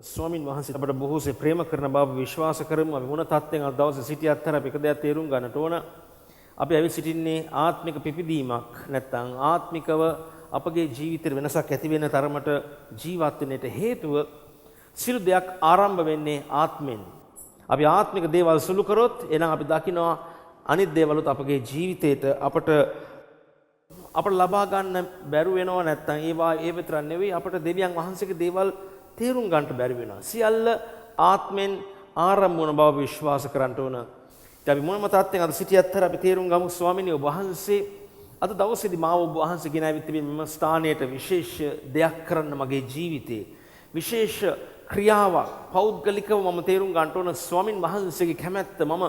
ස්වාමින් වහන්සේ අපට බොහෝසේ ප්‍රේම කරන බව විශ්වාස කරමු. අපි මොන තත්ත්වයෙන් අද දවසේ සිටියත් අපි එක දෙයක් තේරුම් ගන්නට ඕන. අපි ඇවි සිටින්නේ ආත්මික පිපිදීමක් නැත්නම් ආත්මිකව අපගේ ජීවිතේ වෙනසක් ඇති වෙන තරමට ජීවත් වෙන්නට හේතුව සියලු දෙයක් ආරම්භ වෙන්නේ ආත්මෙන්. අපි ආත්මික දේවල් සුළු කරොත් එහෙනම් අපි දකිනවා අනිත් දේවලුත් අපගේ ජීවිතේට අපට ලබා ගන්න බැරුව වෙනවා. නැත්නම් ඒවා ඒ විතරක් නෙවෙයි අපට දෙවියන් වහන්සේගේ දේවල් තේරුම් ගන්නට බැරි වෙනවා. සියල්ල ආත්මෙන් ආරම්භ වන බව විශ්වාස කරන්න ඕන. ඉතින් අපි මොනම තත්ත්වයක අද සිටියත් අපි තේරුම් ගමු ස්වාමිනේ ඔබ වහන්සේ අද දවසේදී මාව ඔබ වහන්සේ ගෙන ආවිත් මෙම ස්ථානයට විශේෂ දෙයක් කරන්න මගේ ජීවිතේ. විශේෂ ක්‍රියාවක් පෞද්ගලිකව මම තේරුම් ගන්න ඕන ස්වාමින් වහන්සේගේ කැමැත්ත මම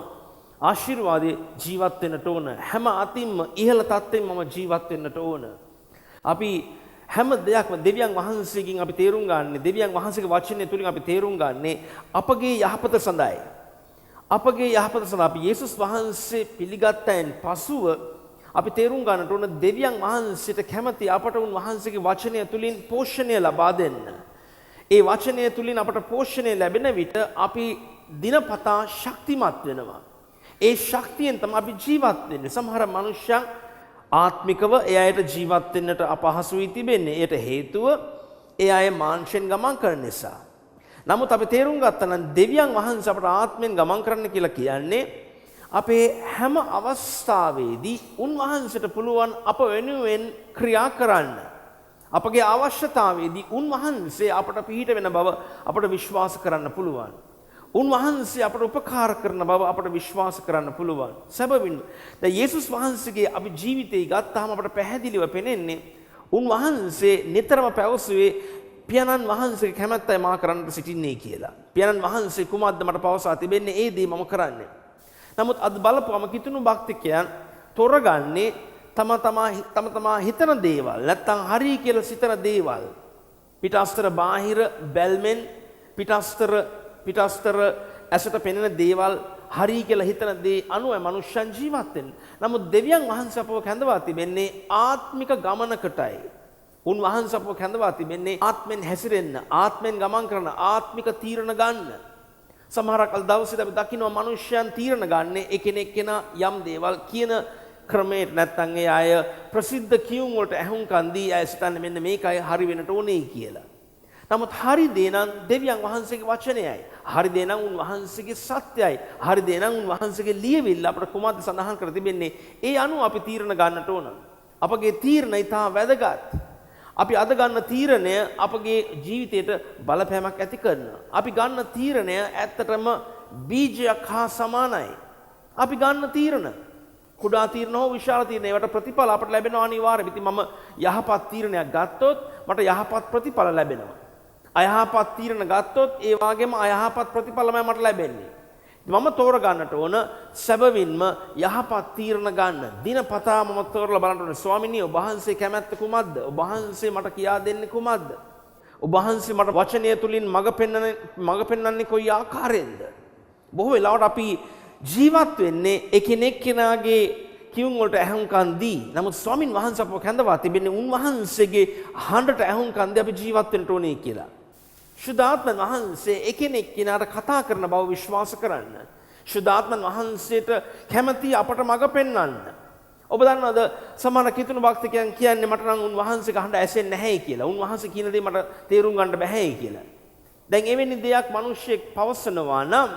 ආශිර්වාදේ ජීවත් වෙන්නට ඕන. හැම අතින්ම ඉහළ තත්ත්වෙන් මම ජීවත් වෙන්නට ඕන. අපි හැම දෙයක්ම දෙවියන් වහන්සේගෙන් අපි තේරුම් ගන්න. දෙවියන් වහන්සේගේ වචනය තුලින් අපි තේරුම් ගන්නේ අපගේ යහපත සඳහායි. අපගේ යහපත සඳහා අපි යේසුස් වහන්සේ පිළිගත්තයින් පසුව අපි තේරුම් ගන්නට ඕන දෙවියන් වහන්සේට කැමති අපට උන්වහන්සේගේ වචනය තුලින් පෝෂණය ලබා දෙන්න. ඒ වචනය තුලින් අපට පෝෂණය ලැබෙන විට අපි දිනපතා ශක්තිමත් වෙනවා. ඒ ශක්තියෙන් තමයි අපි ජීවත් වෙන්නේ. සමහර මනුෂ්‍යයන් ආත්මිකව ඒ අයට ජීවත් වෙන්නට අපහසුයි තිබෙන්නේ. ඒට හේතුව ඒ අය මාංශයෙන් ගමන් කරන නිසා. නමුත් අපි තේරුම් ගත්තා නම් දෙවියන් වහන්සේ අපට ආත්මෙන් ගමන් කරන්න කියලා කියන්නේ අපේ හැම අවස්ථාවේදී උන්වහන්සේට පුළුවන් අප වෙනුවෙන් ක්‍රියා කරන්න. අපගේ අවශ්‍යතාවයේදී උන්වහන්සේ අපට පිහිට වෙන බව අපට විශ්වාස කරන්න පුළුවන්. උන්වහන්සේ අපට උපකාර කරන බව අපට විශ්වාස කරන්න පුළුවන්. සැබවින්ම දැන් යේසුස් වහන්සේගේ අපි ජීවිතේ ගත්තාම අපට පැහැදිලිව පෙනෙන්නේ උන්වහන්සේ නිතරම පැවසුවේ පියාණන් වහන්සේගේ කැමැත්තයි මා කරන්නට සිටින්නේ කියලා. පියාණන් වහන්සේ කුමක්ද මට පවසා තිබෙන්නේ ඒ දේ මම කරන්නේ. නමුත් අද බලපුවම කිතුණු භක්තිකයන් තොරගන්නේ තම තමා හිතන දේවල් නැත්තම් හරි කියලා සිතන දේවල්. පිටස්තර බාහිර බැල්මෙන් පිටස්තර ඇසට පෙනෙන දේවල් හරි කියලා හිතන දේ අනුව මනුෂ්‍යයන් ජීවත් වෙන්නේ. නමුත් දෙවියන් වහන්සේ අපව කැඳවා තිබෙන්නේ ආත්මික ගමනකටයි. උන්වහන්සේ අපව කැඳවා තිබෙන්නේ ආත්මෙන් හැසිරෙන්න, ආත්මෙන් ගමන් කරන, ආත්මික තීරණ ගන්න. සමහරක් අද දවසේ අපි දකිනවා මනුෂ්‍යයන් තීරණ ගන්න එකිනෙක කෙනා යම් දේවල් කියන ක්‍රමයට නැත්තම් ඒ අය ප්‍රසිද්ධ කියුම් වලට ඇහුම්කන් දී අය සිතන්නේ මෙන්න මේකයි හරි වෙන්නට ඕනේ කියලා. නමුත් හරි දේ නම් දෙවියන් වහන්සේගේ වචනයයි. හරි දේ නම් උන්වහන්සේගේ සත්‍යයයි. හරි දේ නම් උන්වහන්සේගේ ලියවිල්ල අපට කොහොමද සඳහන් කර තිබෙන්නේ? ඒ අනුව අපි තීරණ ගන්නට ඕන. අපගේ තීරණ ඉතා වැදගත්. අපි අද ගන්න තීරණය අපගේ ජීවිතයට බලපෑමක් ඇති කරනවා. අපි ගන්න තීරණය ඇත්තටම බීජයක් හා සමානයි. අපි ගන්න තීරණ කුඩා තීරණ හෝ විශාල තීරණ ඒවට ප්‍රතිඵල අපට ලැබෙනවා අනිවාර්යයෙන්. ඉතින් මම යහපත් තීරණයක් ගත්තොත් මට යහපත් ප්‍රතිඵල ලැබෙනවා. අයහපත් තීරණ ගත්තොත් ඒ වගේම අයහපත් ප්‍රතිඵලමයි මට ලැබෙන්නේ. මම තෝරගන්නට ඕන සැබවින්ම යහපත් තීරණ ගන්න. දිනපතා මම තෝරලා බලන්න ඕනේ ස්වාමිනී ඔබ වහන්සේ කැමැත්ත කුමක්ද? ඔබ වහන්සේ මට කියා දෙන්නේ කුමක්ද? ඔබ වහන්සේ මට වචනය තුලින් මඟ පෙන්වන්නේ කොයි ආකාරයෙන්ද? බොහෝ වෙලාවට අපි ජීවත් වෙන්නේ එකිනෙක කෙනාගේ කියුම් වලට ඇහුම්කන් දී. නමුත් ස්වාමින් වහන්සේ අපව කැඳවා තිබෙන්නේ උන්වහන්සේගේ හඬට ඇහුම්කන් දී අපි ජීවත් වෙන්න ඕනේ කියලා. ශුද්ධාත්මන් වහන්සේ එකිනෙක කෙනාට කතා කරන බව විශ්වාස කරන්න. ශුද්ධාත්මන් වහන්සේට කැමැති අපට මඟ පෙන්වන්න. ඔබ දන්නවද සමහර කිතුණු භක්තිකයන් කියන්නේ මට නම් උන්වහන්සේගේ හඬ ඇසෙන්නේ නැහැ කියලා. උන්වහන්සේ කියන දේ මට තේරුම් ගන්න බැහැ කියලා. දැන් එවැනි දෙයක් මිනිස්සෙක් පවසනවා නම්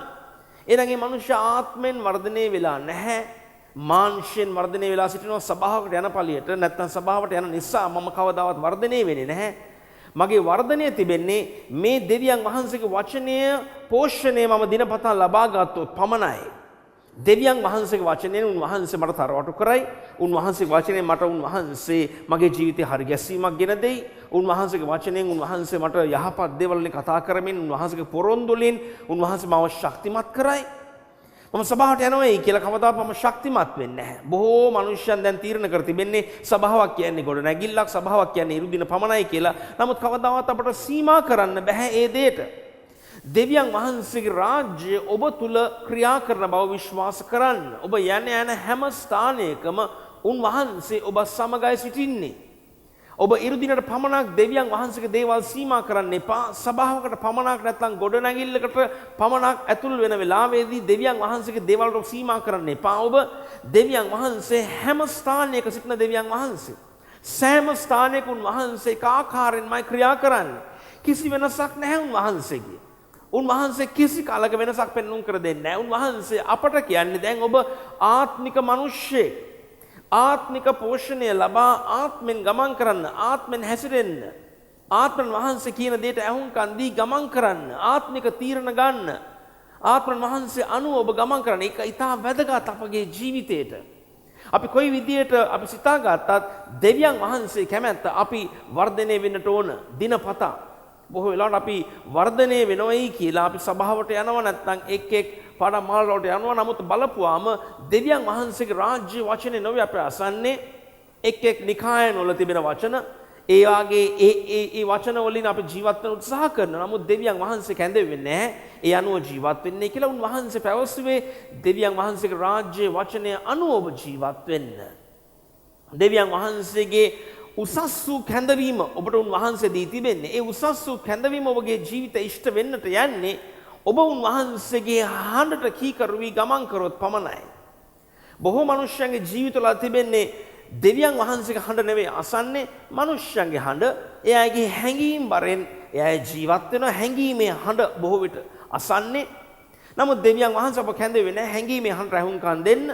එනං ඒ මනුෂ්‍ය ආත්මෙන් වර්ධනය වෙලා නැහැ. මාංශයෙන් වර්ධනය වෙලා සිටිනවා. සභාවකට යන පළියට නැත්නම් සභාවට යන නිසා මම කවදාවත් වර්ධනය වෙන්නේ නැහැ. මගේ වර්ධනය තිබෙන්නේ මේ දෙවියන් වහන්සේගේ වචනය පෝෂණය මම දිනපතා ලබා ගත්තොත් පමණයි. දෙවියන් වහන්සේගේ වචනයෙන් උන්වහන්සේ මට තරවටු කරයි. උන්වහන්සේගේ වචනයෙන් මට උන්වහන්සේ මගේ ජීවිතේ හරි ගැසීමක් ගෙන දෙයි. උන්වහන්සේගේ වචනයෙන් උන්වහන්සේ මට යහපත් දේවල් වලින් කතා කරමින් උන්වහන්සේගේ පොරොන්දු වලින් උන්වහන්සේ මාව ශක්තිමත් කරයි. මම සභාවට යනවායි කියලා කවදාවත් මම ශක්තිමත් වෙන්නේ නැහැ. බොහෝ මිනිස්සුන් දැන් තීරණ කර තිබෙන්නේ සභාවක් කියන්නේ ගොඩ නැගිල්ලක්, සභාවක් කියන්නේ ඉරු දින පමණයි කියලා. නමුත් කවදාවත් අපට සීමා කරන්න බෑ ඒ දෙයට. දෙවියන් වහන්සේගේ රාජ්‍ය ඔබ තුල ක්‍රියා කරන බව විශ්වාස කරන්න. ඔබ යන හැම ස්ථානයකම උන්වහන්සේ ඔබ සමගයි සිටින්නේ. ඔබ ඉරුදිනට පමණක් දෙවියන් වහන්සේගේ දේවල් සීමා කරන්න එපා. සභාවකට පමණක් නැත්නම් ගොඩනැගිල්ලකට පමණක් ඇතුල් වෙන වෙලාවේදී දෙවියන් වහන්සේගේ දේවල් වලට සීමා කරන්න එපා. ඔබ දෙවියන් වහන්සේ හැම ස්ථානයක සිටින දෙවියන් වහන්සේ. සෑම ස්ථානයක උන්වහන්සේ එක ආකාරයෙන්මයි ක්‍රියා කරන්නේ. කිසි වෙනසක් නැහැ උන්වහන්සේගේ. උන්වහන්සේ කිසි කාලක වෙනසක් පෙන්වුම් කර දෙන්නේ නැහැ. උන්වහන්සේ අපට කියන්නේ දැන් ඔබ ආත්මික මිනිස්සෙක්. ආත්මික පෝෂණය ලබා ආත්මෙන් ගමන් කරන්න, ආත්මෙන් හැසිරෙන්න, ආත්මන් වහන්සේ කියන දේට ඇහුම්කන් දී ගමන් කරන්න, ආත්මික තීරණ ගන්න, ආත්මන් වහන්සේ අනුව ඔබ ගමන් කරන්න. ඒක ඉතා වැදගත් අපගේ ජීවිතේට. අපි කොයි විදියට අපි සිතාගත්තත් දෙවියන් වහන්සේ කැමැත්ත අපි වර්ධනය වෙන්නට ඕන දිනපතා. බොහෝ වෙලාවට අපි වර්ධනය වෙනවයි කියලා අපි සභාවට යනවා නැත්නම් එක් පාඩම් මාල වලට යනවා. නමුත් බලපුවාම දෙවියන් වහන්සේගේ රාජ්‍ය වචනේ නොවේ අපි අසන්නේ එක් නිකායන් වල තිබෙන වචන. ඒ වාගේ ඒ වචන වලින් අපි ජීවත් වෙන්න උත්සාහ කරනවා. නමුත් දෙවියන් වහන්සේ කැඳෙන්නේ නැහැ. ඒ අනුව ජීවත් වෙන්නේ කියලා උන්වහන්සේ පැවසුවේ දෙවියන් වහන්සේගේ රාජ්‍ය වචනය අනුව ඔබ ජීවත් වෙන්න. දෙවියන් වහන්සේගේ උසස් වූ කැඳවීම ඔබට උන්වහන්සේ දී තිබෙන්නේ. ඒ උසස් වූ කැඳවීම ඔබගේ ජීවිතය ඉෂ්ට වෙන්නට යන්නේ ඔබ උන්වහන්සේගේ හඬට කීකරු වී ගමන් කරොත් පමණයි. බොහෝ මනුෂ්‍යයන්ගේ ජීවිතවල තිබෙන්නේ දෙවියන් වහන්සේගේ හඬ නෙවෙයි අසන්නේ මනුෂ්‍යයන්ගේ හඬ. එයාගේ හැඟීම් බරෙන් එයා ජීවත් වෙන හැඟීමේ හඬ බොහෝ විට අසන්නේ. නමුත් දෙවියන් වහන්සේ අප කැඳෙන්නේ නැහැ හැඟීමේ හඬ රැහුම්කන් දෙන්න.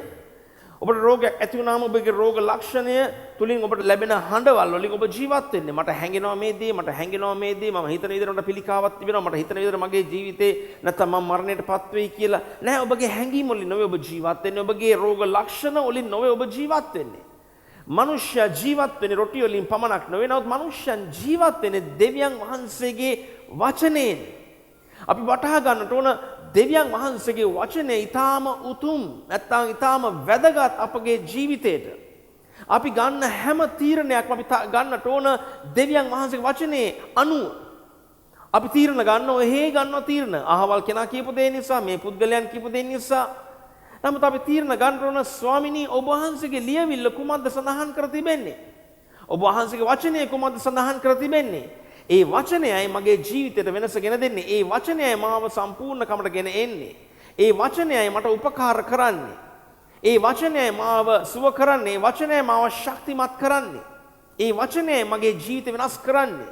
ඔබට රෝගයක් ඇති වුණාම ඔබගේ රෝග ලක්ෂණය තුලින් ඔබට ලැබෙන හඬවල් වලින් ඔබ ජීවත් වෙන්නේ. මට හැඟෙනවා මේ දේ, මට හැඟෙනවා මේ දේ, මම හිතන විදිහට මට පිළිකාවක් තිබෙනවා, මට හිතන විදිහට මගේ ජීවිතේ නැත්නම් මම මරණයටපත් වෙයි කියලා. නෑ, ඔබගේ හැඟීම් වලින් නොවේ ඔබ ජීවත් වෙන්නේ. ඔබගේ රෝග ලක්ෂණ වලින් නොවේ ඔබ ජීවත් වෙන්නේ. මනුෂ්‍ය ජීවත් වෙන්නේ රොටි වලින් පමණක් නොවේ. නමුත් මනුෂ්‍යයන් ජීවත් වෙන්නේ දෙවියන් වහන්සේගේ වචනයෙන්. අපි වටහා ගන්නට ඕන දෙවියන් වහන්සේගේ වචනය ඊටාම උතුම් නැත්නම් ඊටාම වැදගත් අපගේ ජීවිතේට. අපි ගන්න හැම තීරණයක්ම අපි ගන්නට ඕන දෙවියන් වහන්සේගේ වචනේ අනුව. අපි තීරණ ගන්නවා ගන්නවා තීරණ. අහවල් කෙනා කියපු දේ නිසා, මේ පුද්ගලයන් කියපු දේ නිසා. නමුත් අපි තීරණ ගන්න ඕන ස්වාමිනී ඔබ වහන්සේගේ ලියවිල්ල කුමක්ද සඳහන් කර තිබෙන්නේ? ඔබ වහන්සේගේ වචනය කුමක්ද සඳහන් කර තිබෙන්නේ? ඒ වචනයයි මගේ ජීවිතයට වෙනස ගෙන දෙන්නේ. ඒ වචනයයි මාව සම්පූර්ණකමට ගෙන එන්නේ. ඒ වචනයයි මට උපකාර කරන්නේ. ඒ වචනයයි මාව සුව කරන්නේ. ඒ වචනයයි මාව ශක්තිමත් කරන්නේ. ඒ වචනයයි මගේ ජීවිත වෙනස් කරන්නේ.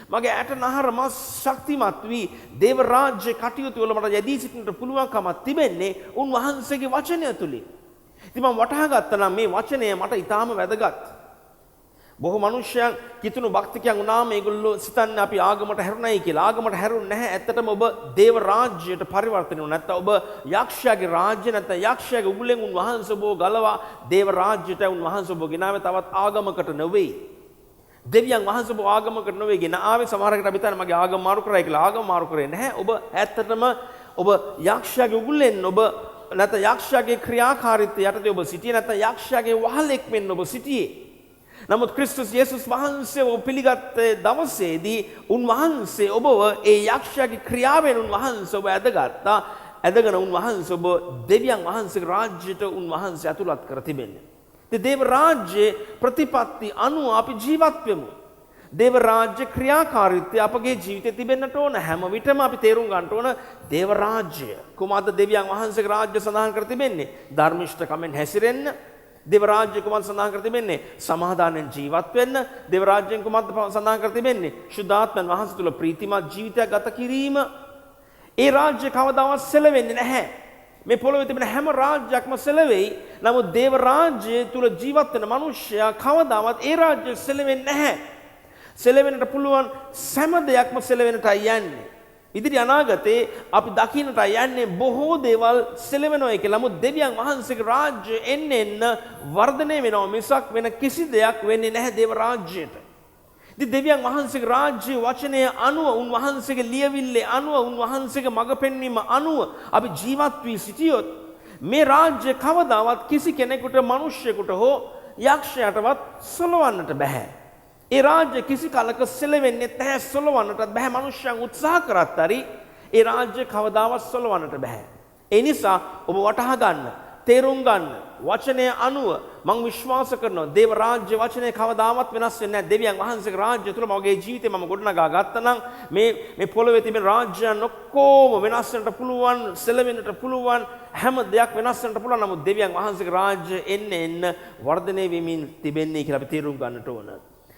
මගේ ඇට නහර මස් ශක්තිමත් වී දේව රාජ්‍ය කටයුතු වල මට යෙදී සිටින්නට පුළුවන්කමක් තිබෙන්නේ උන්වහන්සේගේ වචනය තුලින්. ඉතින් මම වටහා ගත්තා නම් මේ වචනය මට ඊටාම වැදගත්. බොහෝ මනුෂ්‍යයන් කිතුණු භක්තිකයන් වුණාම ඒගොල්ලෝ සිතන්නේ අපි ආගමට හැරුණයි කියලා. ආගමට හැරුන්නේ නැහැ. ඇත්තටම ඔබ දේව රාජ්‍යයට පරිවර්තනය වුණා. නැත්නම් ඔබ යක්ෂයාගේ රාජ්‍ය නැත්නම් යක්ෂයාගේ උගුලෙන් උන්වහන්සේ ඔබ ගලවා දේව රාජ්‍යයට උන්වහන්සේ ඔබ ගෙනාවේ තවත් ආගමකට නෙවෙයි. දෙවියන් වහන්සේ ඔබ ආගමකට නෙවෙයි ගෙන ආවේ. සමහරකට අපි හිතන්නේ මගේ ආගම මාරු කරයි කියලා. ආගම මාරු කරේ නැහැ. ඔබ ඇත්තටම ඔබ යක්ෂයාගේ උගුලෙන් ඔබ නැත්නම් යක්ෂයාගේ ක්‍රියාකාරීත්වය යටතේ ඔබ සිටියේ. නැත්නම් යක්ෂයාගේ වහලෙක් වෙන්න ඔබ සිටියේ. නමුත් ක්‍රිස්තුස් යේසුස් වහන්සේ ඔබ පිළිගත් දවසේදී උන්වහන්සේ ඔබව ඒ යක්ෂයාගේ ක්‍රියාවෙන් උන්වහන්සේ ඔබ ඇදගත්තා. ඇදගෙන උන්වහන්සේ ඔබ දෙවියන් වහන්සේගේ රාජ්‍යයට උන්වහන්සේ ඇතුළත් කර තිබෙන්නේ. ඉතින් දේව රාජ්‍යයේ ප්‍රතිපත්ති අනුව අපි ජීවත් වෙමු. දේව රාජ්‍ය ක්‍රියාකාරීත්වය අපගේ ජීවිතේ තිබෙන්නට ඕන. හැම විටම අපි තේරුම් ගන්න ඕන දේව රාජ්‍ය කුමක්ද දෙවියන් වහන්සේගේ රාජ්‍ය සඳහන් කර තිබෙන්නේ? ධර්මිෂ්ඨකමෙන් හැසිරෙන්න. දේව රාජ්‍ය කුමක්ද සඳහන් කර තිබෙන්නේ? සමාදානෙන් ජීවත් වෙන්න. දේව රාජ්‍යයෙන් කුමක්ද සඳහන් කර තිබෙන්නේ? ශුද්ධාත්මයන් වහන්සේ තුල ප්‍රීතිමත් ජීවිතයක් ගත කිරීම. ඒ රාජ්‍ය කවදාවත් සෙලවෙන්නේ නැහැ. මේ පොළොවේ තිබෙන හැම රාජ්‍යයක්ම සෙලවෙයි. නමුත් දේව රාජ්‍ය තුල ජීවත් වෙන මිනිසයා කවදාවත් ඒ රාජ්‍ය සෙලවෙන්නේ නැහැ. සෙලවෙන්නට පුළුවන් සෑම දෙයක්ම සෙලවෙන්නටයි යන්නේ. ඉදිරි අනාගතේ අපි දකින්නට යන්නේ බොහෝ දේවල් සෙලවෙනවා කියලා. නමුත් දෙවියන් වහන්සේගේ රාජ්‍ය එන්න වර්ධනය වෙනවා මිසක් වෙන කිසි දෙයක් වෙන්නේ නැහැ දේව රාජ්‍යයට. ඉතින් දෙවියන් වහන්සේගේ රාජ්‍ය වචනය අනුව උන්වහන්සේගේ ලියවිල්ලේ අනුව උන්වහන්සේගේ මඟ පෙන්වීම අනුව අපි ජීවත් වී සිටියොත් මේ රාජ්‍ය කවදාවත් කිසි කෙනෙකුට මිනිස්සෙකුට හෝ යක්ෂයාටවත් සොලවන්නට බෑ. ඒ රාජ්‍ය කිසි කලක සෙලවෙන්නේ නැහැ. සොලවන්නටත් බෑ. මිනිස්යන් උත්සාහ කරත් හරි ඒ රාජ්‍ය කවදාවත් සොලවන්නට බෑ. ඒ නිසා ඔබ වටහා ගන්න තේරුම් ගන්න. වචනය අනුව මම විශ්වාස කරනවා දේව රාජ්‍ය වචනය කවදාවත් වෙනස් වෙන්නේ නැහැ. දෙවියන් වහන්සේගේ රාජ්‍ය තුල මගේ ජීවිතේ මම ගොඩනගා ගත්තා නම් මේ පොළොවේ තිබෙන රාජ්‍යයන් ඔක්කොම වෙනස් වෙන්නට පුළුවන්, සෙලවෙන්නට පුළුවන්, හැම දෙයක් වෙනස් වෙන්නට පුළුවන්. නමුත් දෙවියන් වහන්සේගේ රාජ්‍ය එන්න වර්ධනය වෙමින් තිබෙන්නේ කියලා අපි තේරුම් ගන්නට ඕන.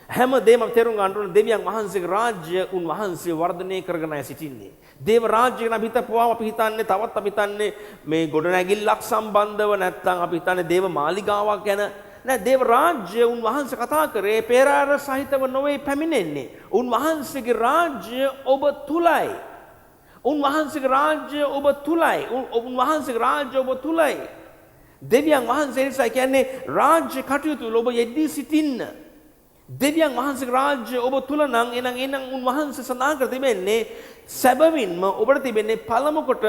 හැම දෙයක්ම තේරුම් ගන්න ඕන දෙවියන් වහන්සේගේ රාජ්‍ය උන්වහන්සේ වර්ධනය කරගෙන සිටින්නේ. දේව රාජ්‍ය ගැන අපි හිතපුවාම අපි හිතන්නේ තවත් අපි හිතන්නේ මේ ගොඩනැගිල්ලක් සම්බන්ධව නැත්නම් අපි හිතන්නේ දේව මාලිගාවක් ගැන. නෑ දේව රාජ්‍ය උන්වහන්සේ කතා කරේ පෙරාර සහිතව නොවේ පැමිණෙන්නේ. උන්වහන්සේගේ රාජ්‍ය ඔබ තුලයි. උන්වහන්සේගේ රාජ්‍ය ඔබ තුලයි. උන්වහන්සේගේ රාජ්‍ය ඔබ තුලයි. දෙවියන් වහන්සේ නිසා කියන්නේ රාජ්‍ය කටයුතු වල ඔබ යෙදී සිටින්න. දෙවියන් වහන්සේගේ රාජ්‍ය ඔබ තුල නම් එනම් උන්වහන්සේ සඳහන් කර තිබෙන්නේ සැබවින්ම ඔබට තිබෙන්නේ පළමු කොට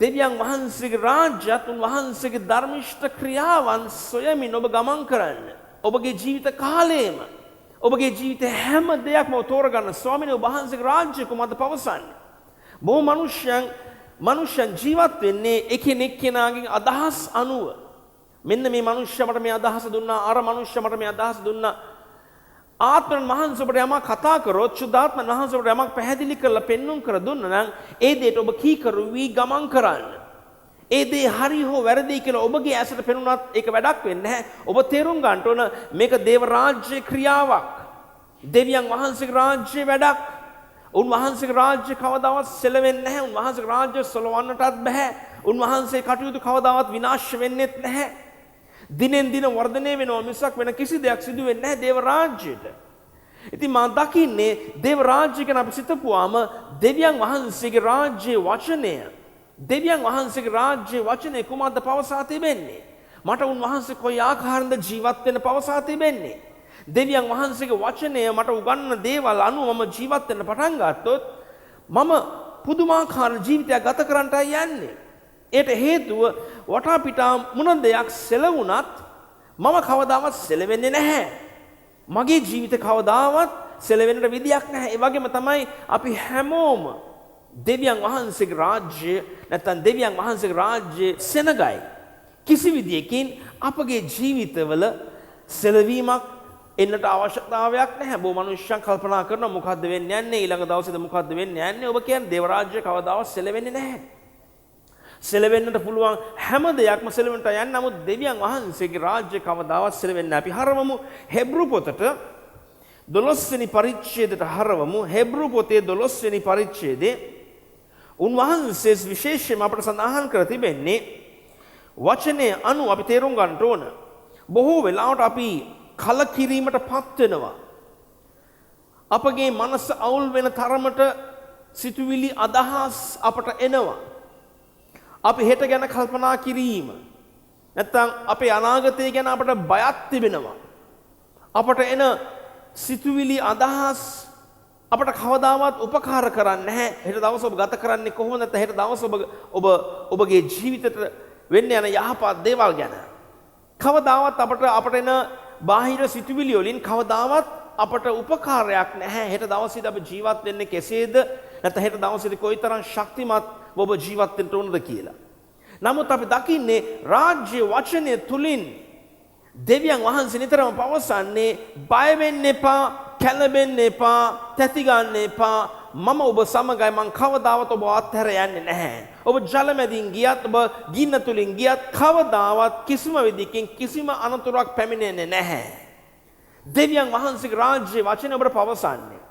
දෙවියන් වහන්සේගේ රාජ්‍යත් උන්වහන්සේගේ ධර්මිෂ්ඨ ක්‍රියාවන් සොයමින් ඔබ ගමන් කරන්න. ඔබගේ ජීවිත කාලයේම ඔබගේ ජීවිතේ හැම දෙයක්ම තෝරගන්න ස්වාමීන් වහන්සේගේ රාජ්‍ය කුමක්ද පවසන්නේ. බොහෝ මනුෂ්‍යයන් ජීවත් වෙන්නේ එකිනෙක කෙනාගේ අදහස් අනුව. මෙන්න මේ මනුෂ්‍යයා මට මේ අදහස දුන්නා, අර මනුෂ්‍යයා මට මේ අදහස දුන්නා. ආත්මයන් වහන්සේ ඔබට යමක් කතා කරොත්, සුද්ධාත්මයන් වහන්සේ ඔබට යමක් පැහැදිලි කරලා පෙන්වුම් කර දුන්නා නම් ඒ දෙයට ඔබ කීකරු වී ගමන් කරන්න. ඒ දේ හරි හෝ වැරදි කියලා ඔබගේ ඇසට පෙනුනත් ඒක වැඩක් වෙන්නේ නැහැ. ඔබ තේරුම් ගන්න ඕන මේක දේව රාජ්‍ය ක්‍රියාවක්. දෙවියන් වහන්සේගේ රාජ්‍ය වැඩක්. උන්වහන්සේගේ රාජ්‍ය කවදාවත් සෙලවෙන්නේ නැහැ. උන්වහන්සේගේ රාජ්‍ය සලවන්නටත් බෑ. උන්වහන්සේ කටයුතු කවදාවත් විනාශ වෙන්නේත් නැහැ. දිනෙන් දින වර්ධනය වෙනවා මිසක් වෙන කිසි දෙයක් සිදු වෙන්නේ නැහැ දේව රාජ්‍යයට. ඉතින් මම දකින්නේ දේව රාජ්‍ය ගැන අපි සිතපුවාම දෙවියන් වහන්සේගේ රාජ්‍යයේ වචනය, දෙවියන් වහන්සේගේ රාජ්‍යයේ වචනය කුමක්ද පවසා තිබෙන්නේ? මට උන්වහන්සේ කොයි ආකාරයෙන්ද ජීවත් වෙන්න පවසා තිබෙන්නේ? දෙවියන් වහන්සේගේ වචනය මට උගන්වන දේවල් අනුව මම ජීවත් වෙන්න පටන් ගත්තොත් මම පුදුමාකාර ජීවිතයක් ගත කරන්නටයි යන්නේ. ඒට හේතුව වටා පිටා මොන දෙයක් සෙලවුණත් මම කවදාවත් සෙලවෙන්නේ නැහැ. මගේ ජීවිතේ කවදාවත් සෙලවෙන්නට විදියක් නැහැ. ඒ වගේම තමයි අපි හැමෝම දෙවියන් වහන්සේගේ රාජ්‍ය නැත්නම් දෙවියන් වහන්සේගේ රාජ්‍ය සෙනගයි. කිසි විදියකින් අපගේ ජීවිතවල සෙලවීමක් එන්නට අවශ්‍යතාවයක් නැහැ. බොහෝ මිනිස්සුන් කල්පනා කරනවා මොකද්ද වෙන්නේ යන්නේ ඊළඟ දවසේද මොකද්ද වෙන්නේ යන්නේ. ඔබ කියන්නේ දේව රාජ්‍ය කවදාවත් සෙලවෙන්නේ නැහැ. සෙලවෙන්නට පුළුවන් හැම දෙයක්ම සෙලවෙන්නට යන්නේ. නමුත් දෙවියන් වහන්සේගේ රාජ්‍ය කවදාවත් සෙලවෙන්නේ නැහැ. අපි හරවමු හෙබ්රු පොතට 12 වෙනි පරිච්ඡේදයට හරවමු. හෙබ්රු පොතේ 12 වෙනි පරිච්ඡේදයේ උන්වහන්සේ විශේෂයෙන්ම අපට සඳහන් කර තිබෙන්නේ වචනය අනුව අපි තේරුම් ගන්න ඕන. බොහෝ වෙලාවට අපි කලකිරීමට පත් වෙනවා. අපගේ මනස අවුල් වෙන තරමට සිතුවිලි අදහස් අපට එනවා. අපි හෙට ගැන කල්පනා කිරීම නැත්නම් අපේ අනාගතය ගැන අපට බයක් තිබෙනවා. අපට එන සිතුවිලි අදහස් අපට කවදාවත් උපකාර කරන්නේ නැහැ. හෙට දවස ඔබ ගත කරන්නේ කොහොමද? නැත්නම් හෙට දවස ඔබගේ ජීවිතයට වෙන්න යන යහපත් දේවල් ගැන කවදාවත් අපට එන බාහිර සිතුවිලි වලින් කවදාවත් අපට උපකාරයක් නැහැ. හෙට දවසේදී අපි ජීවත් වෙන්නේ කෙසේද? නැත්නම් හෙට දවසේදී කොයිතරම් ශක්තිමත් ඔබ ජීවත් වෙන්න ඕනද කියලා. නමුත් අපි දකින්නේ රාජ්‍ය වචනය තුලින් දෙවියන් වහන්සේ නිතරම පවසන්නේ බය වෙන්න එපා, කැළඹෙන්න එපා, තැති ගන්න එපා. මම ඔබ සමගයි. මං කවදාවත් ඔබ අත්හැර යන්නේ නැහැ. ඔබ ජල මැදින් ගියත්, ඔබ ගින්න තුලින් ගියත් කවදාවත් කිසිම විදිහකින් කිසිම අනතුරක් පැමිණෙන්නේ නැහැ. දෙවියන් වහන්සේගේ රාජ්‍ය වචනය ඔබට පවසන්නේ.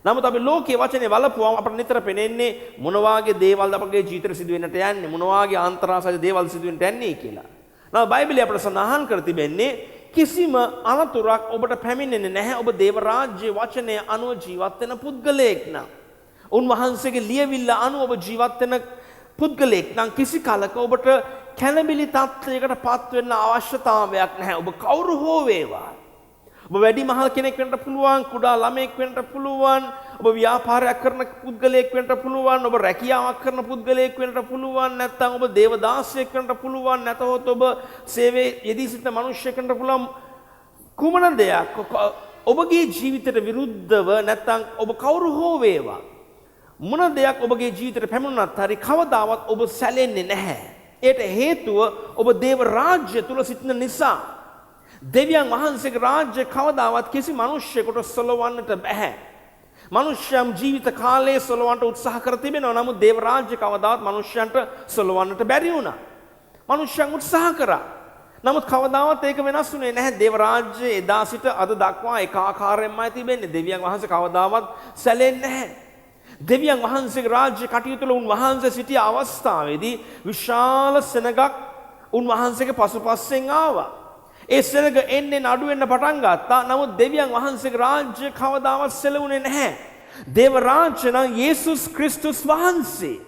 නමුත් අපි ලෝකයේ වචනේ බලපුවම අපට නිතර පෙනෙන්නේ මොන වාගේ දේවල්ද අපගේ ජීවිතේ සිදු වෙන්නට යන්නේ, මොන වාගේ අන්තරාසය දේවල් සිදු වෙන්නට යන්නේ කියලා. නමුත් බයිබලයේ අපට සඳහන් කර තිබෙන්නේ කිසිම අනතුරක් ඔබට පැමිණෙන්නේ නැහැ. ඔබ දේව රාජ්‍ය වචනය අනුව ජීවත් වෙන පුද්ගලයෙක් නම්, උන්වහන්සේගේ ලියවිල්ල අනුව ඔබ ජීවත් වෙන පුද්ගලයෙක් නම් කිසි කලක ඔබට කැළඹිලි තත්ත්වයකට පත් වෙන්න අවශ්‍යතාවයක් නැහැ. ඔබ කවුරු හෝ වේවා. ඔබ වැඩිමහල් කෙනෙක් වෙන්න පුළුවන්, කුඩා ළමයෙක් වෙන්න පුළුවන්, ඔබ ව්‍යාපාරයක් කරන පුද්ගලයෙක් වෙන්න පුළුවන්, ඔබ රැකියාවක් කරන පුද්ගලයෙක් වෙන්න පුළුවන්, නැත්නම් ඔබ දේවදාසයෙක් වෙන්න පුළුවන්, නැතහොත් ඔබ සේවයේ යෙදී සිටින මිනිසෙක් වෙන්න පුළුවන්. කුමන දෙයක් ඔබගේ ජීවිතයට විරුද්ධව නැත්නම් ඔබ කවුරු හෝ වේවා මොන දෙයක් ඔබගේ ජීවිතයට පැමිණුණත් හරි කවදාවත් ඔබ සැලෙන්නේ නැහැ. ඒට හේතුව ඔබ දේව රාජ්‍ය තුල සිටින නිසා. දෙවියන් වහන්සේගේ රාජ්‍ය කවදාවත් කිසි මිනිහෙකුට සලවන්නට බෑ. මිනිස්යම් ජීවිත කාලයේ සලවන්නට උත්සාහ කර තිබෙනවා. නමුත් දේව රාජ්‍ය කවදාවත් මිනිස්යන්ට සලවන්නට බැරි වුණා. මිනිස්යන් උත්සාහ කරා. නමුත් කවදාවත් ඒක වෙනස් වුණේ නැහැ. දේව රාජ්‍ය එදා සිට අද දක්වා එක ආකාරයෙන්මයි තිබෙන්නේ. දෙවියන් වහන්සේ කවදාවත් සැලෙන්නේ නැහැ. දෙවියන් වහන්සේගේ රාජ්‍ය කටයුතු වල උන්වහන්සේ සිටිය අවස්ථාවේදී විශාල සෙනගක් උන්වහන්සේගේ පසුපස්සෙන් ආවා. ඒ සෙනග එන්නේ නඩු වෙන්න පටන් ගත්තා. නමුත් දෙවියන් වහන්සේගේ රාජ්‍ය කවදාවත් සැලුනේ නැහැ. දේව රාජ්‍ය නම් යේසුස් ක්‍රිස්තුස් වහන්සේ.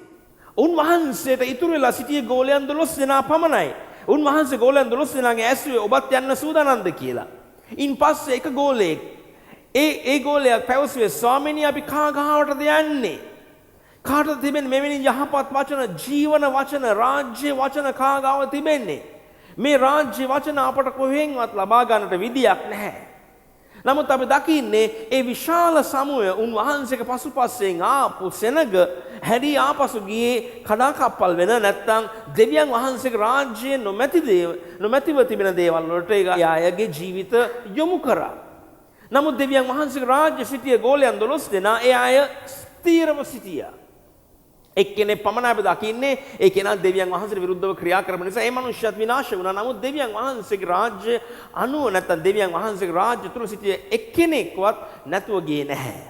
උන්වහන්සේට ඉතුරු වෙලා සිටියේ ගෝලයන් 12 දෙනා පමණයි. උන්වහන්සේ ගෝලයන් 12 දෙනාගේ ඇසුවේ ඔබත් යන්න සූදානම්ද කියලා. ඉන් පස්සේ එක ගෝලයෙක් ඒ ගෝලයා පැවසුවේ ස්වාමීනි අපි කාගාවටද යන්නේ? කාටද තිබෙන්නේ මෙවැනි යහපත් වචන, ජීවන වචන, රාජ්‍ය වචන කාගාව තිබෙන්නේ? මේ රාජ්‍ය වචන අපට කොහෙන්වත් ලබා ගන්නට විදියක් නැහැ. නමුත් අපි දකින්නේ ඒ විශාල සමුය උන්වහන්සේගේ පසුපස්සෙන් ආපු සෙනග හැරී ආපසු ගියේ කඩාකප්පල් වෙන නැත්නම් දෙවියන් වහන්සේගේ රාජ්‍යයේ නොමැතිව තිබෙන දේවල් වලට ඒ අයගේ ජීවිත යොමු කරා. නමුත් දෙවියන් වහන්සේගේ රාජ්‍ය සිටිය ගෝලයන් 12 දෙනා ඒ අය ස්ථීරව සිටියා. එක්කෙනෙක් පමණයි අපි දකින්නේ ඒ කෙනා දෙවියන් වහන්සේට විරුද්ධව ක්‍රියා කරන නිසා ඒ මනුෂ්‍යයත් විනාශ වුණා. නමුත් දෙවියන් වහන්සේගේ රාජ්‍ය අනුව නැත්නම් දෙවියන් වහන්සේගේ රාජ්‍ය තුල සිටිය එක්කෙනෙක්වත් නැතුව ගියේ නැහැ.